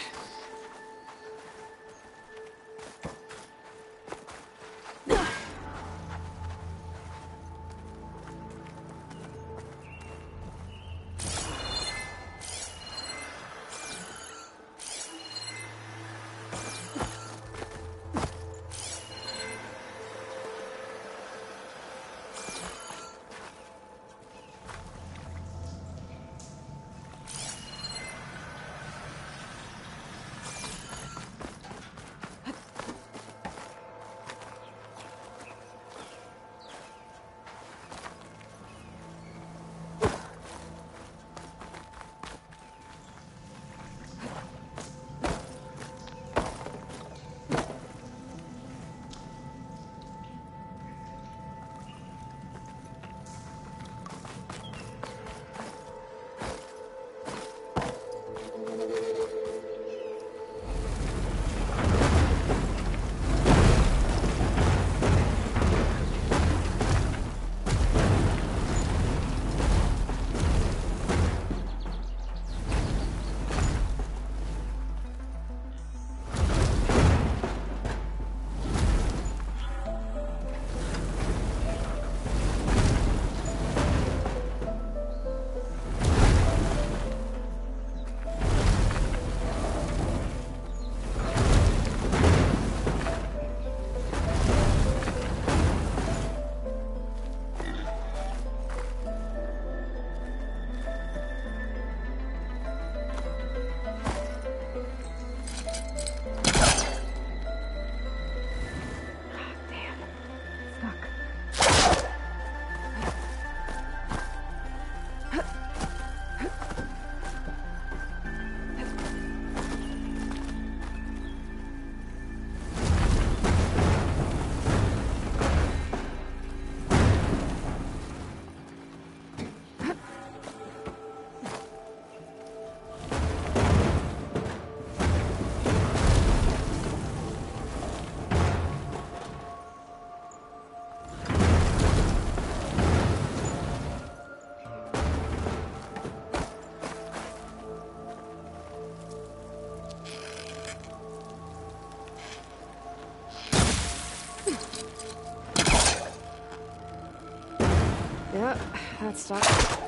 Yep, that stuck.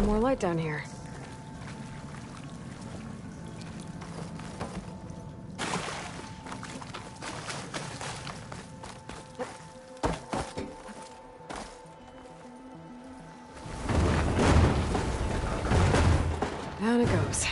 More light down here. Down it goes.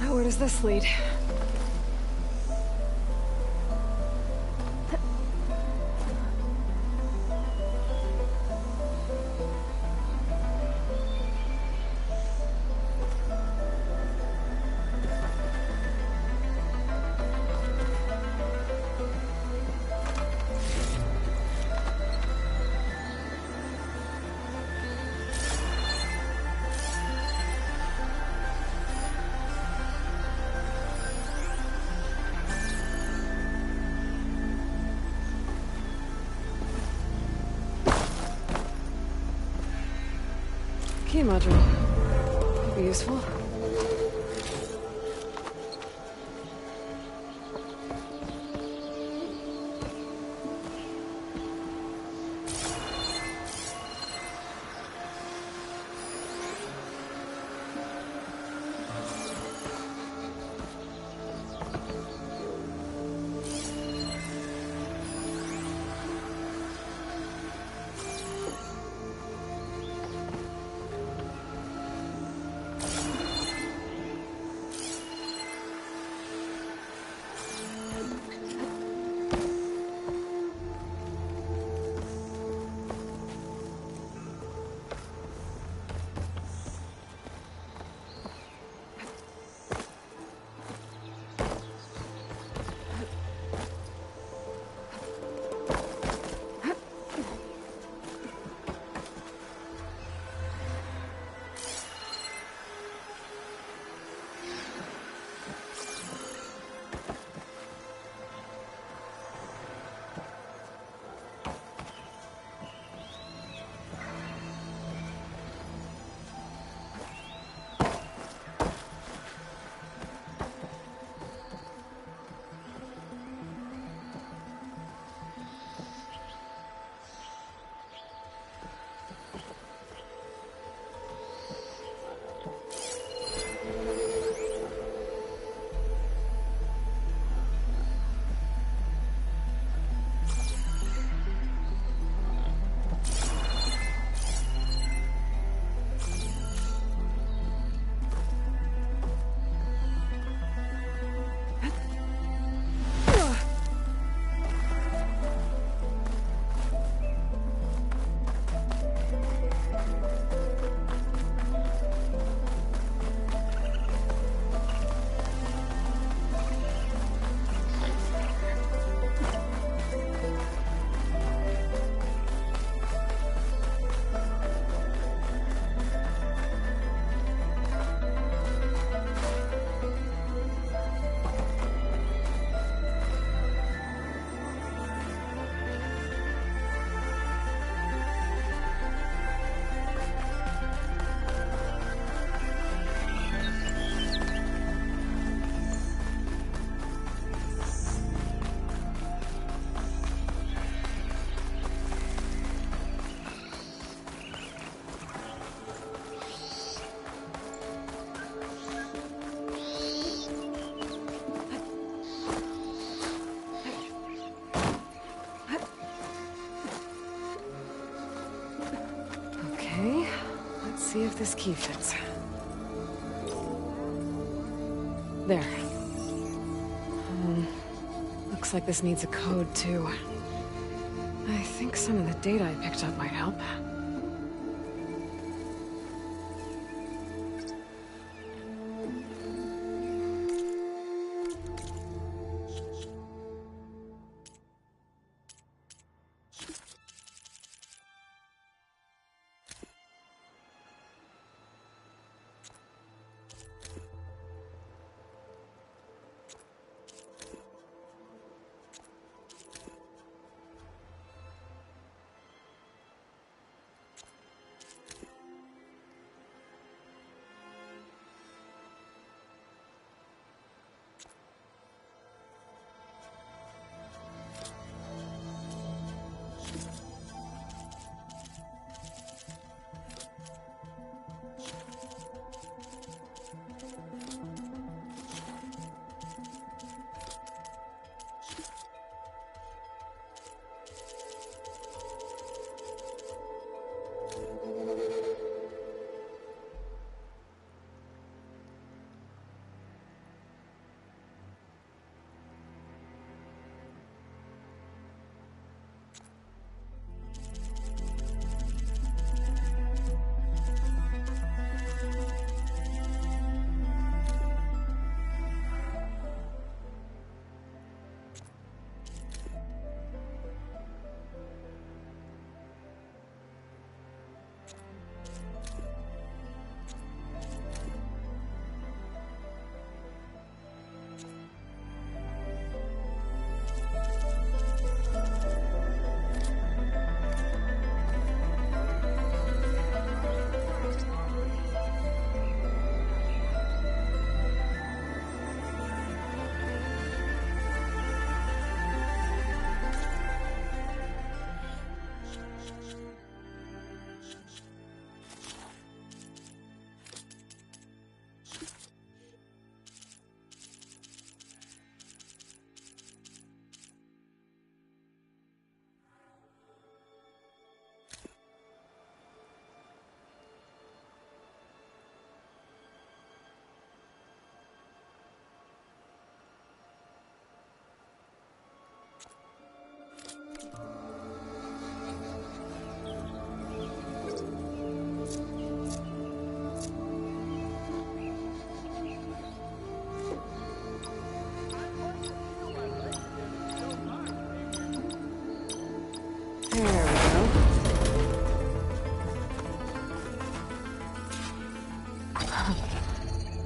Where does this lead? key module. Could be useful. Okay, let's see if this key fits. There. Looks like this needs a code, too. I think some of the data I picked up might help.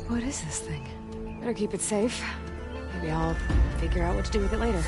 What is this thing? Better keep it safe. Maybe I'll figure out what to do with it later.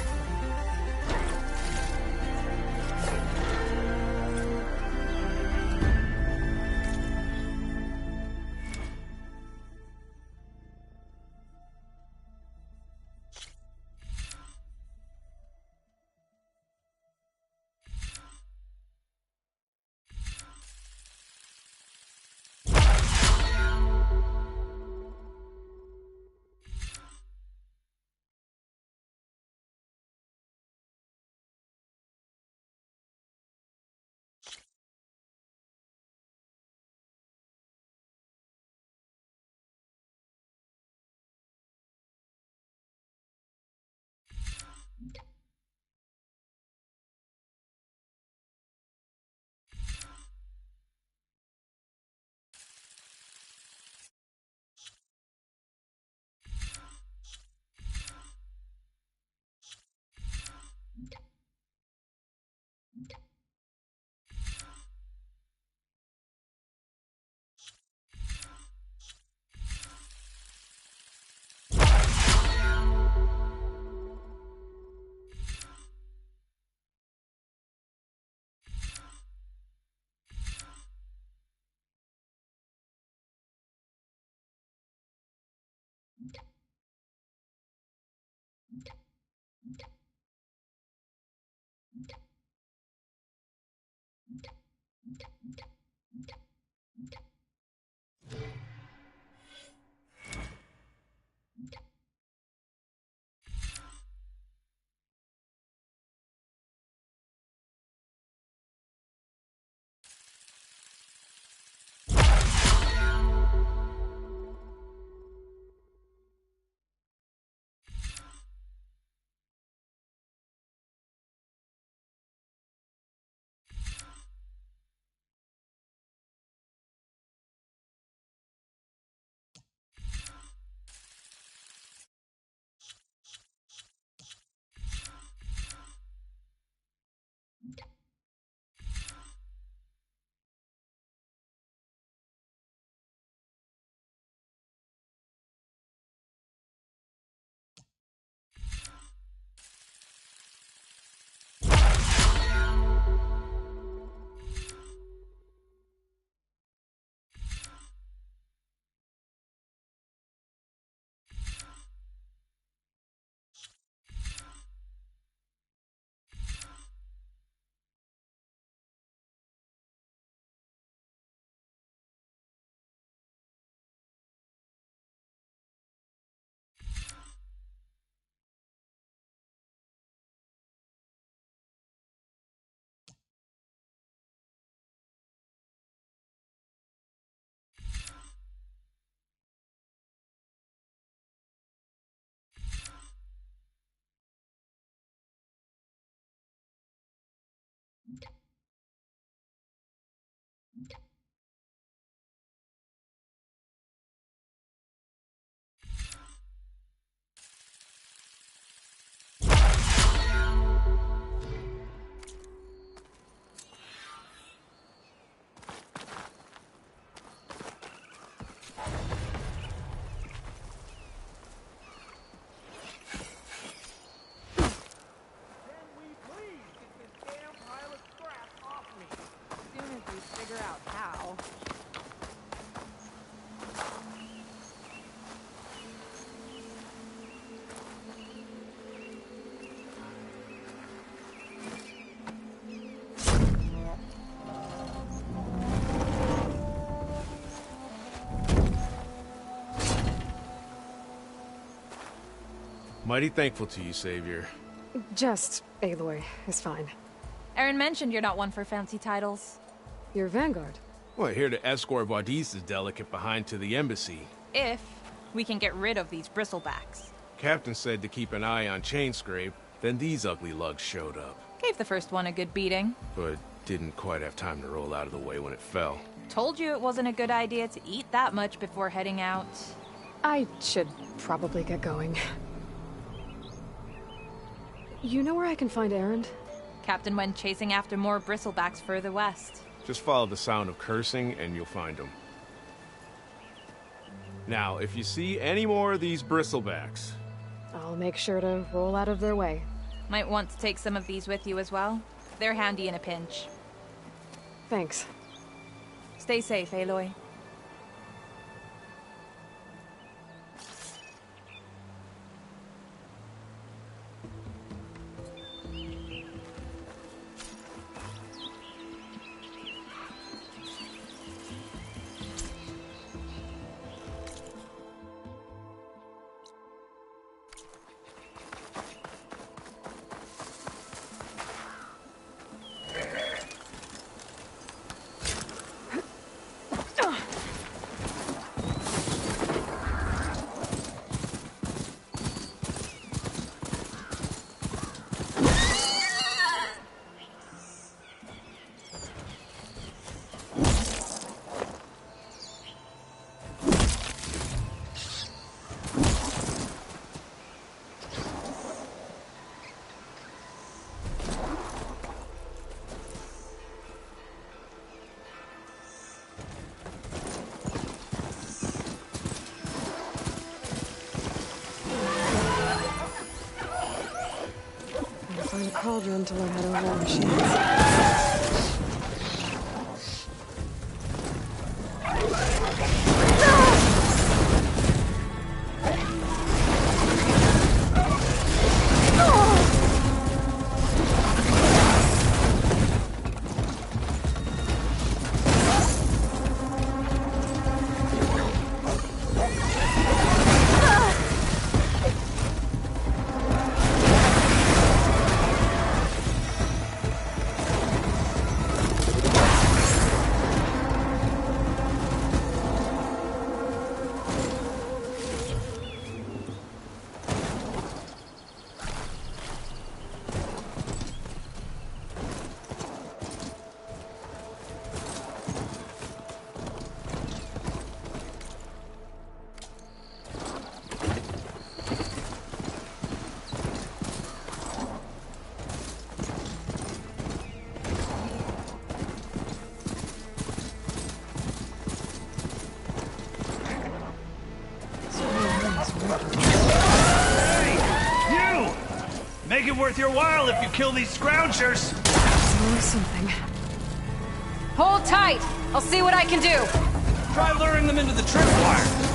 Figure out how. Mighty thankful to you, Savior. Just Aloy is fine. Aaron mentioned you're not one for fancy titles. You're Vanguard. Well, here to escort Wadis' delicate behind to the embassy. If we can get rid of these bristlebacks. Captain said to keep an eye on Chainscrape, then these ugly lugs showed up. Gave the first one a good beating. But didn't quite have time to roll out of the way when it fell. Told you it wasn't a good idea to eat that much before heading out. I should probably get going. You know where I can find Erend? Captain went chasing after more bristlebacks further west. Just follow the sound of cursing and you'll find them. Now, if you see any more of these bristlebacks... I'll make sure to roll out of their way. Might want to take some of these with you as well. They're handy in a pinch. Thanks. Stay safe, Aloy. Find a cauldron to learn how to run machines. Make it worth your while if you kill these scroungers! Or something. Hold tight! I'll see what I can do! Try luring them into the tripwire!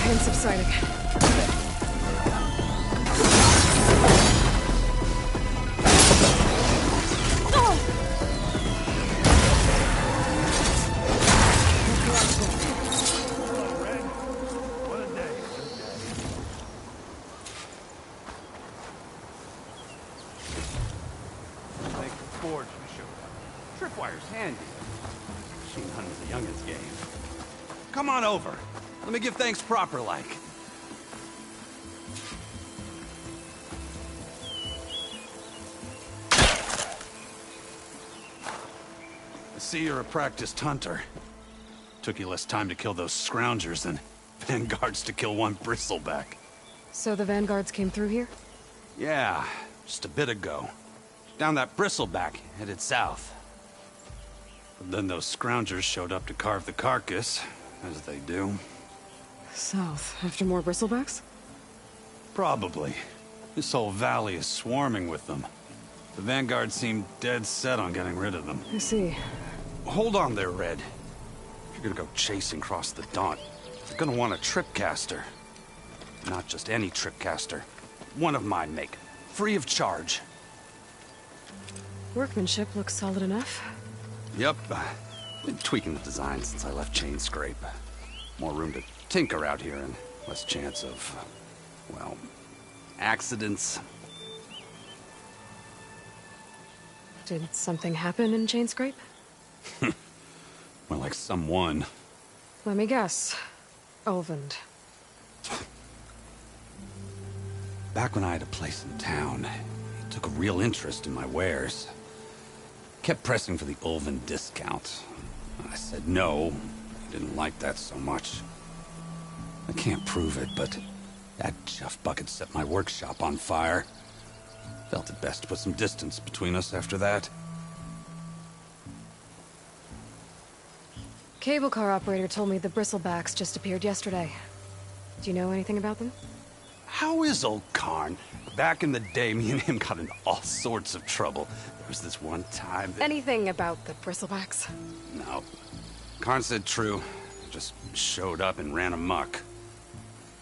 Pain subsiding. Forge we showed up. Tripwire's handy. Machine hunting's a youngin's game. Come on over. Let me give thanks proper like. I see you're a practiced hunter. Took you less time to kill those scroungers than vanguards to kill one bristleback. So the vanguards came through here? Yeah, just a bit ago. Down that bristleback, headed south. But then those scroungers showed up to carve the carcass, as they do. South, after more bristlebacks? Probably. This whole valley is swarming with them. The vanguard seemed dead set on getting rid of them. I see. Hold on there, Red. If you're gonna go chasing across the Daunt, you're gonna want a tripcaster. Not just any tripcaster. One of my make. free of charge. Workmanship looks solid enough. Yep. Been tweaking the design since I left Chainscrape. More room to tinker out here and less chance of, well, accidents. Did something happen in Chainscrape? More like someone. Let me guess. Ulvund. Back when I had a place in town, he took a real interest in my wares. Kept pressing for the Ulvund discount. I said no. He didn't like that so much. I can't prove it, but that chuff bucket set my workshop on fire. Felt it best to put some distance between us after that. Cable car operator told me the bristlebacks just appeared yesterday. Do you know anything about them? How is old Karn? Back in the day, me and him got into all sorts of trouble. There was this one time that... Anything about the bristlebacks? No. Karn said true. Just showed up and ran amok.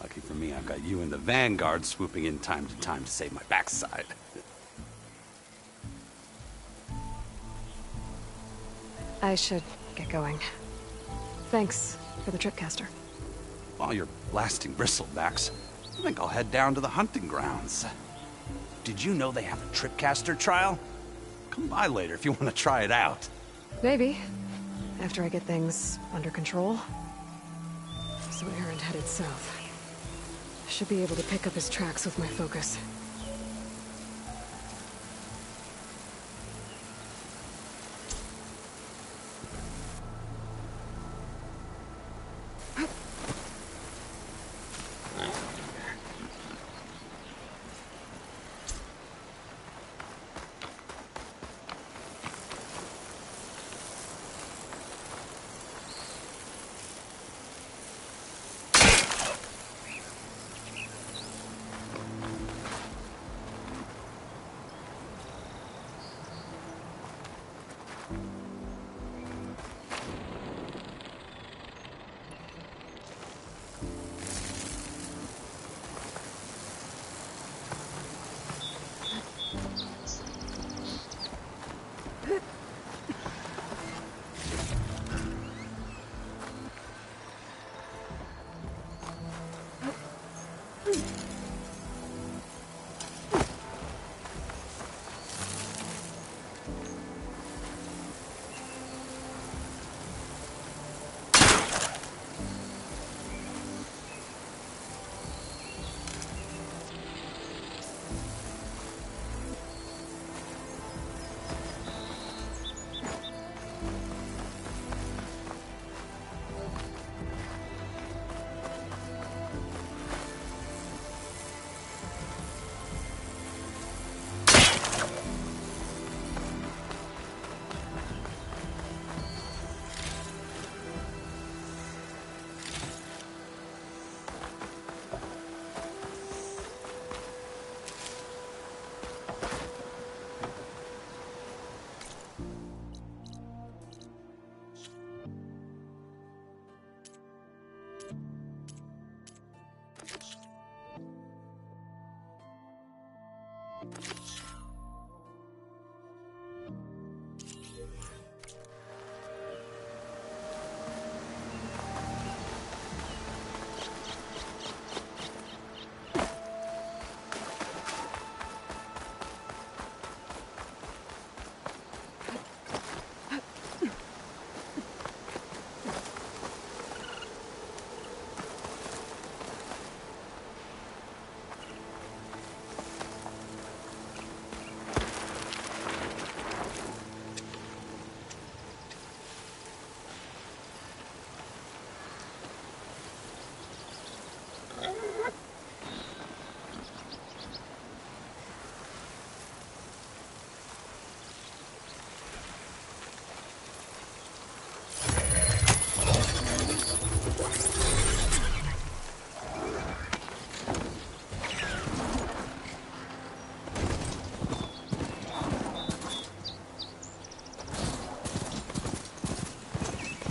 Lucky for me, I've got you and the Vanguard swooping in time to save my backside. I should get going. Thanks for the tripcaster. While you're blasting bristlebacks, I think I'll head down to the hunting grounds. Did you know they have a tripcaster trial? Come by later if you want to try it out. Maybe. After I get things under control. So Erend headed south. I should be able to pick up his tracks with my focus.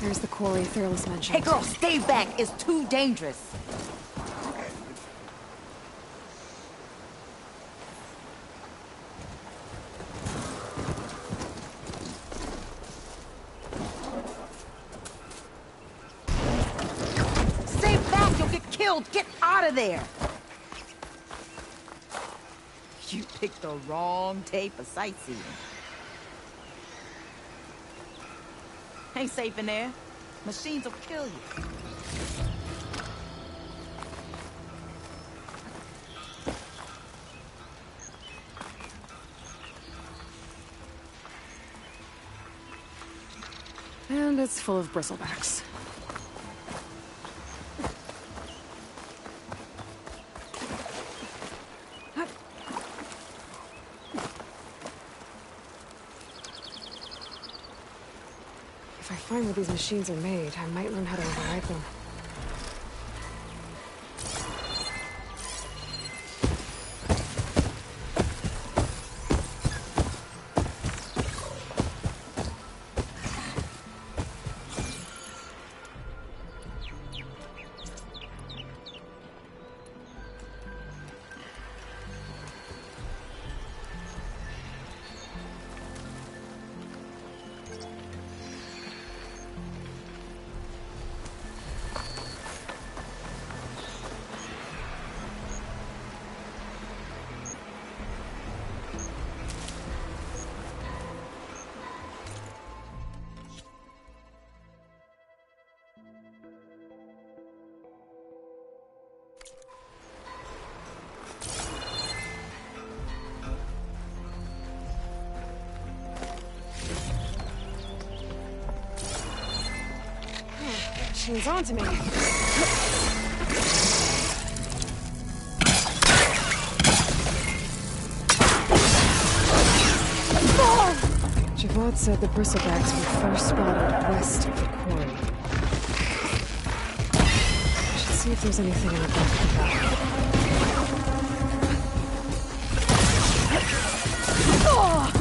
There's the quarry Fearless mentioned. Hey girl, stay back. It's too dangerous. killed! Get out of there! You picked the wrong day for sightseeing. Ain't safe in there. Machines will kill you. And it's full of bristlebacks. If I find where these machines are made, I might learn how to override them. Machine's onto me. Javad said the bristlebacks were first spotted west of the quarry. I should see if there's anything in the back of the bag. Oh!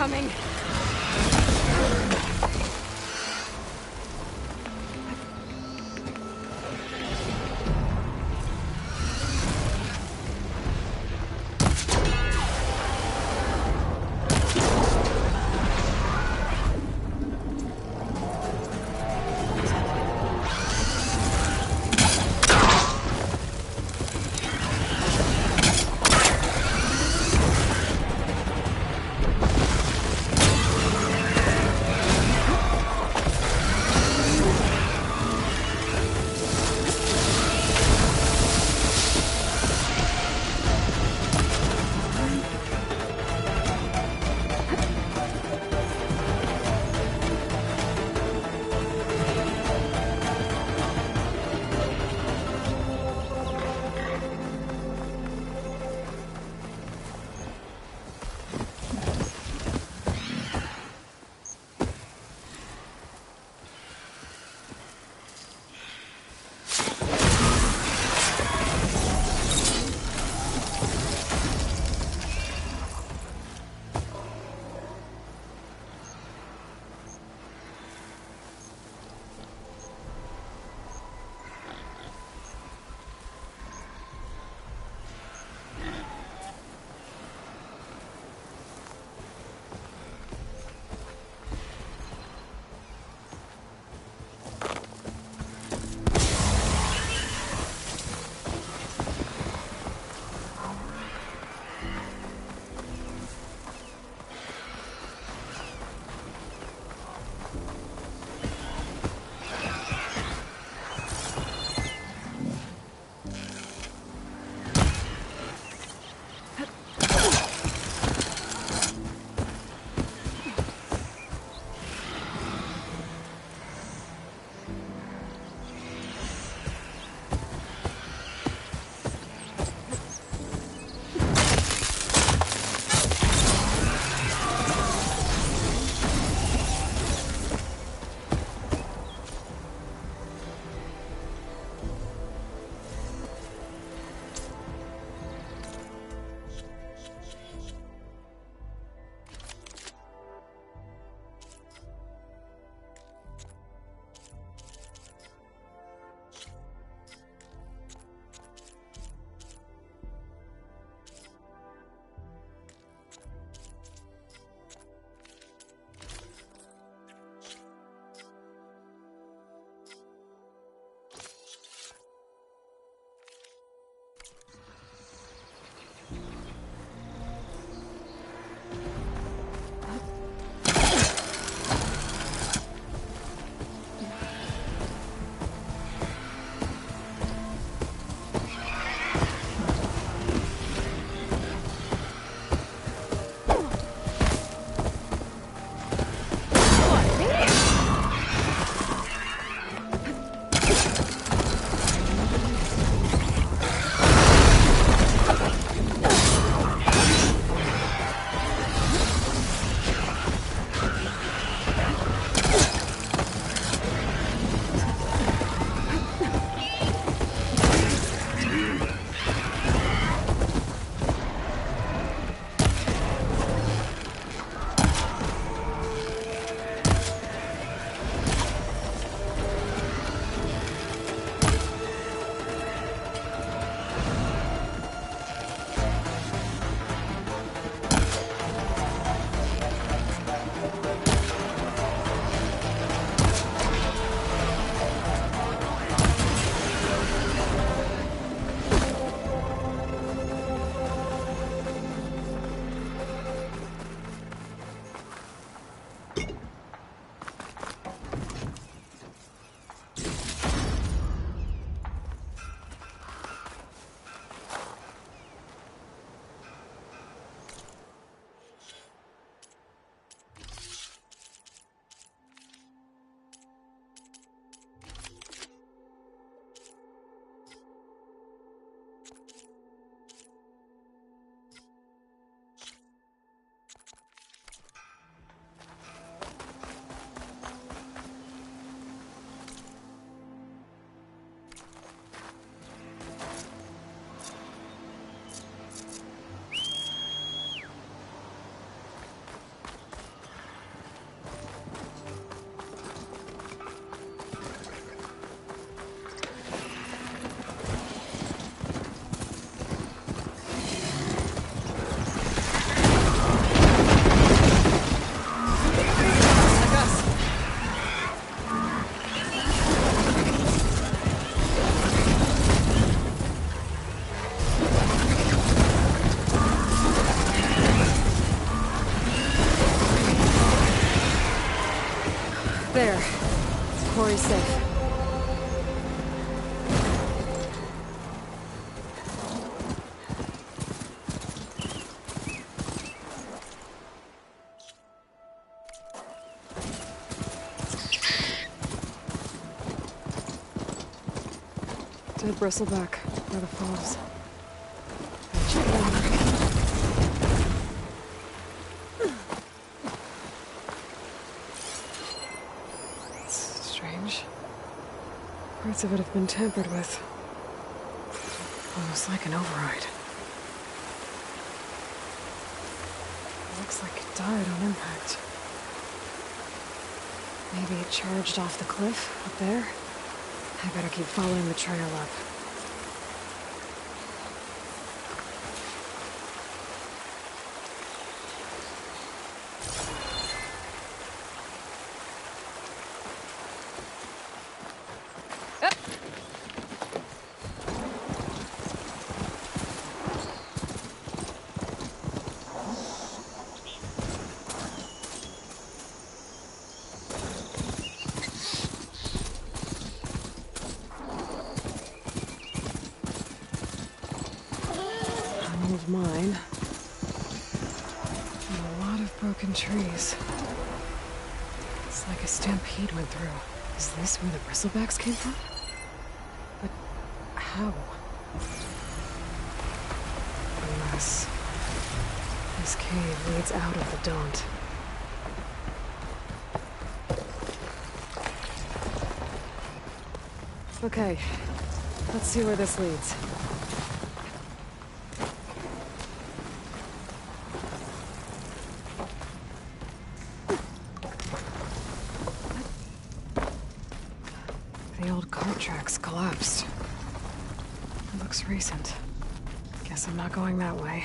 coming. There. Quarry's safe. Dead bristleback by the falls. Check it out. It's strange. Parts of it have been tampered with. Almost like an override. It looks like it died on impact. Maybe it charged off the cliff up there? I better keep following the trail up. Mine. And a lot of broken trees. It's like a stampede went through. Is this where the bristlebacks came from? But how? Unless this cave leads out of the Daunt. Okay, let's see where this leads. Collapsed. It looks recent. Guess I'm not going that way.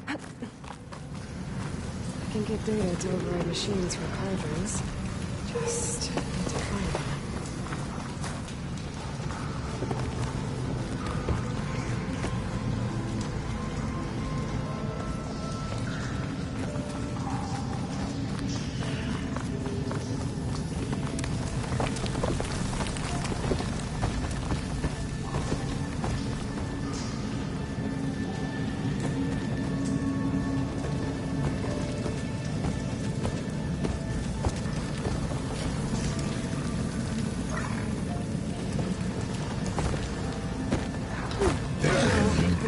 I can get data to override machines from cauldrons. Just need to find them.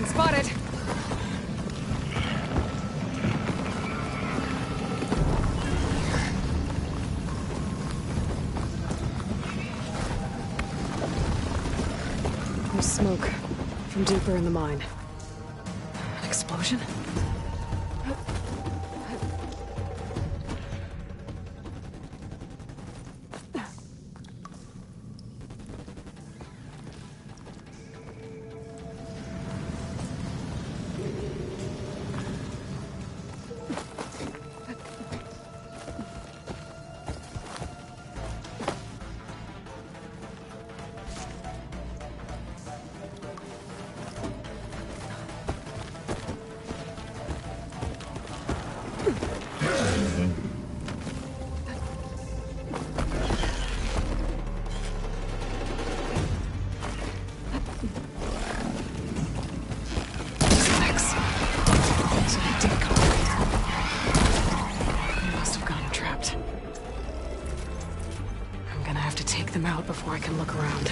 Spotted! There's smoke from deeper in the mine. An explosion? Them out before I can look around.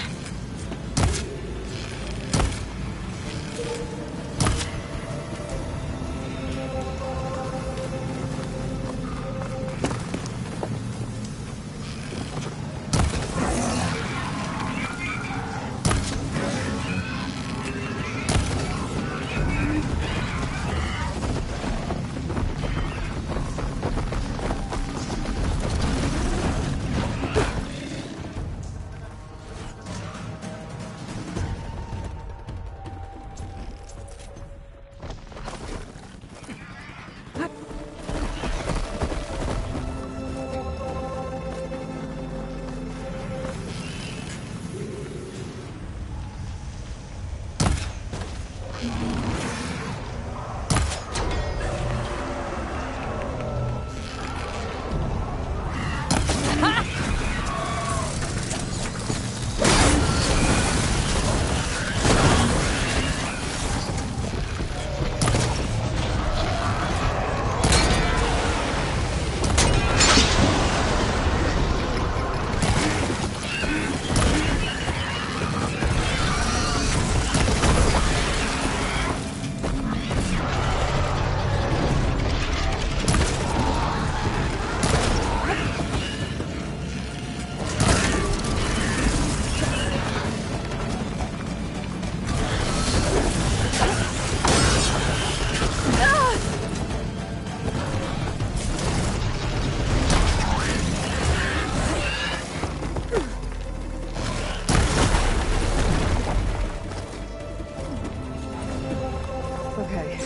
Okay.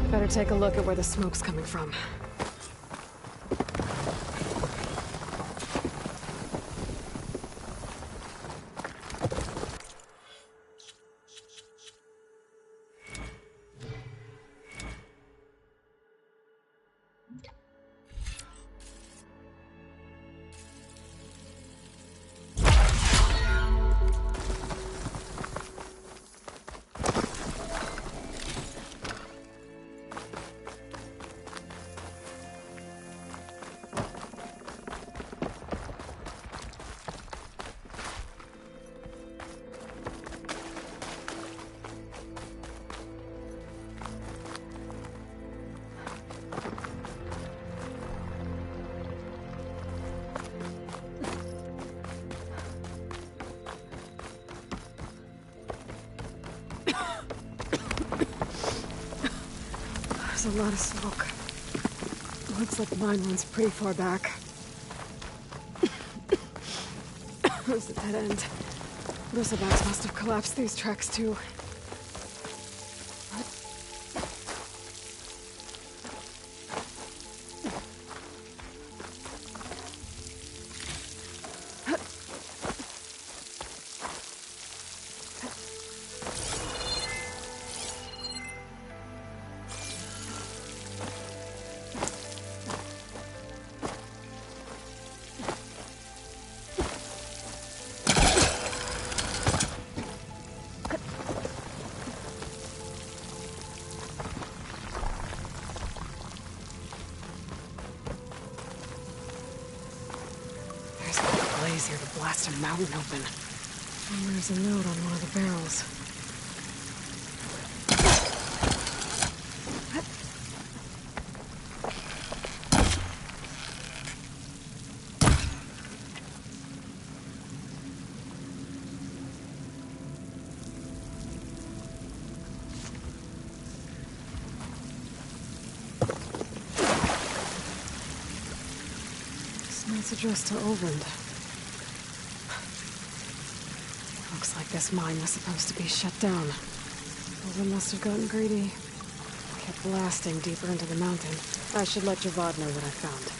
Better take a look at where the smoke's coming from. There's a lot of smoke. Looks like the mine runs pretty far back. There's a dead end. Bristlebags must have collapsed these tracks too. Easier to blast a mountain open. And there's a note on one of the barrels. This note's addressed to Ovind. Looks like this mine was supposed to be shut down. Ovind must have gotten greedy. Kept blasting deeper into the mountain. I should let Javad know what I found.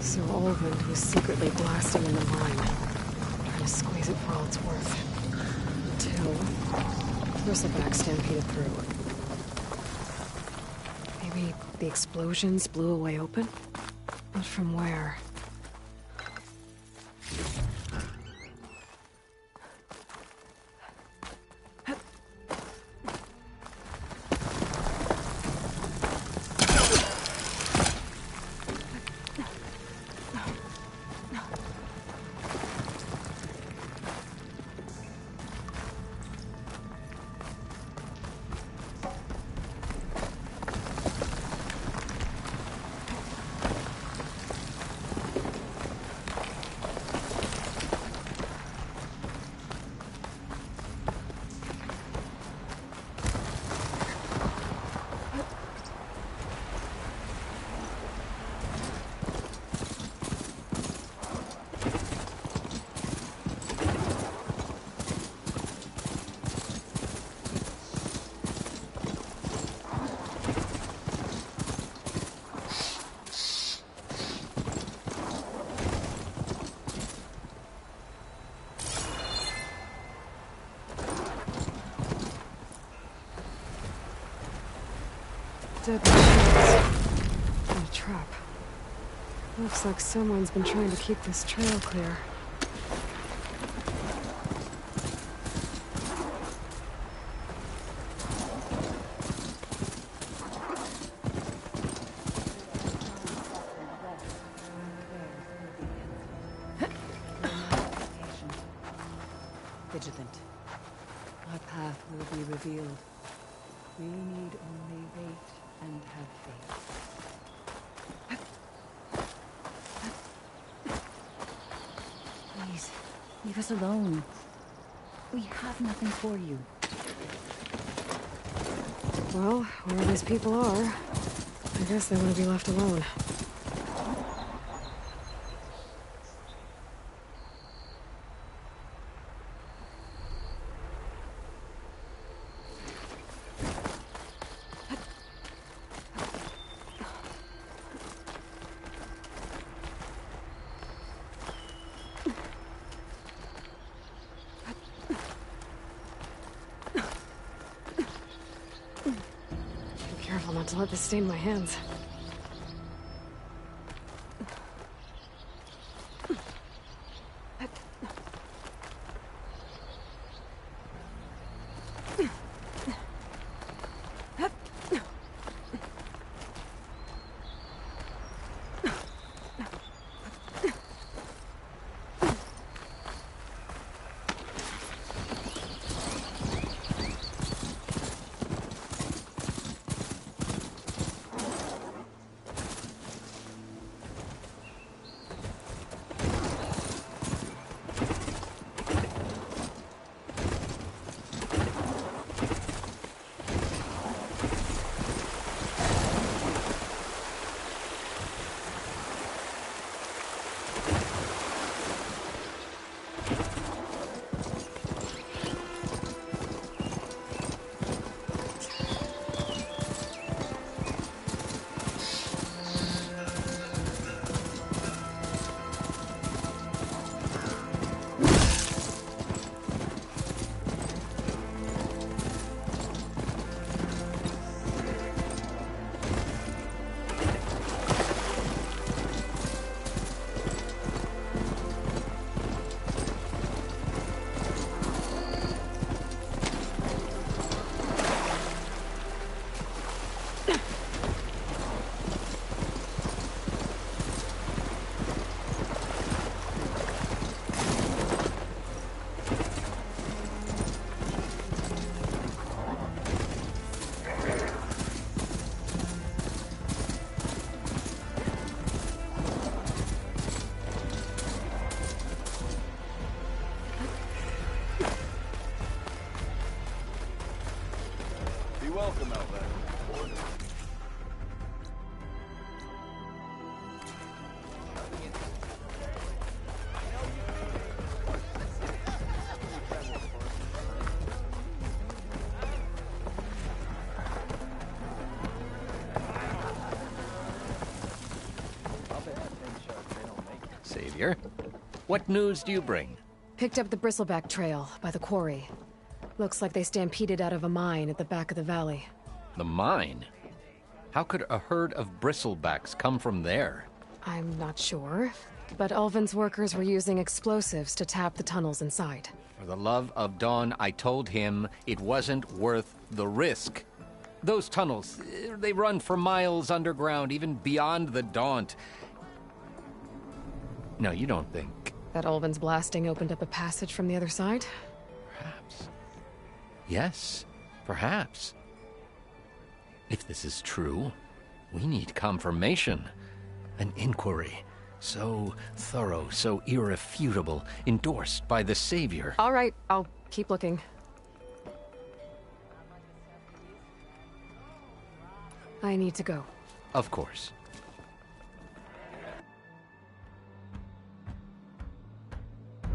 So Ovind was secretly blasting in the mine. Trying to squeeze it for all it's worth. Until Bristleback stampeded through. Maybe the explosions blew a way open? But from where? Dead machines. And a trap. Looks like someone's been trying to keep this trail clear. Vigilant. Our path will be revealed. We need only wait and have faith. Please, leave us alone. We have nothing for you. Well, where these people are, I guess they want to be left alone. Careful not to let this stain my hands. Welcome out there. Savior, what news do you bring? Picked up the bristleback trail by the quarry. Looks like they stampeded out of a mine at the back of the valley. The mine? How could a herd of bristlebacks come from there? I'm not sure, but Ulvin's workers were using explosives to tap the tunnels inside. For the love of Dawn, I told him it wasn't worth the risk. Those tunnels, they run for miles underground, even beyond the Daunt. No, you don't think... That Ulvin's blasting opened up a passage from the other side? Perhaps. Yes, perhaps. If this is true, we need confirmation. An inquiry. So thorough, so irrefutable, endorsed by the Savior. All right, I'll keep looking. I need to go. Of course.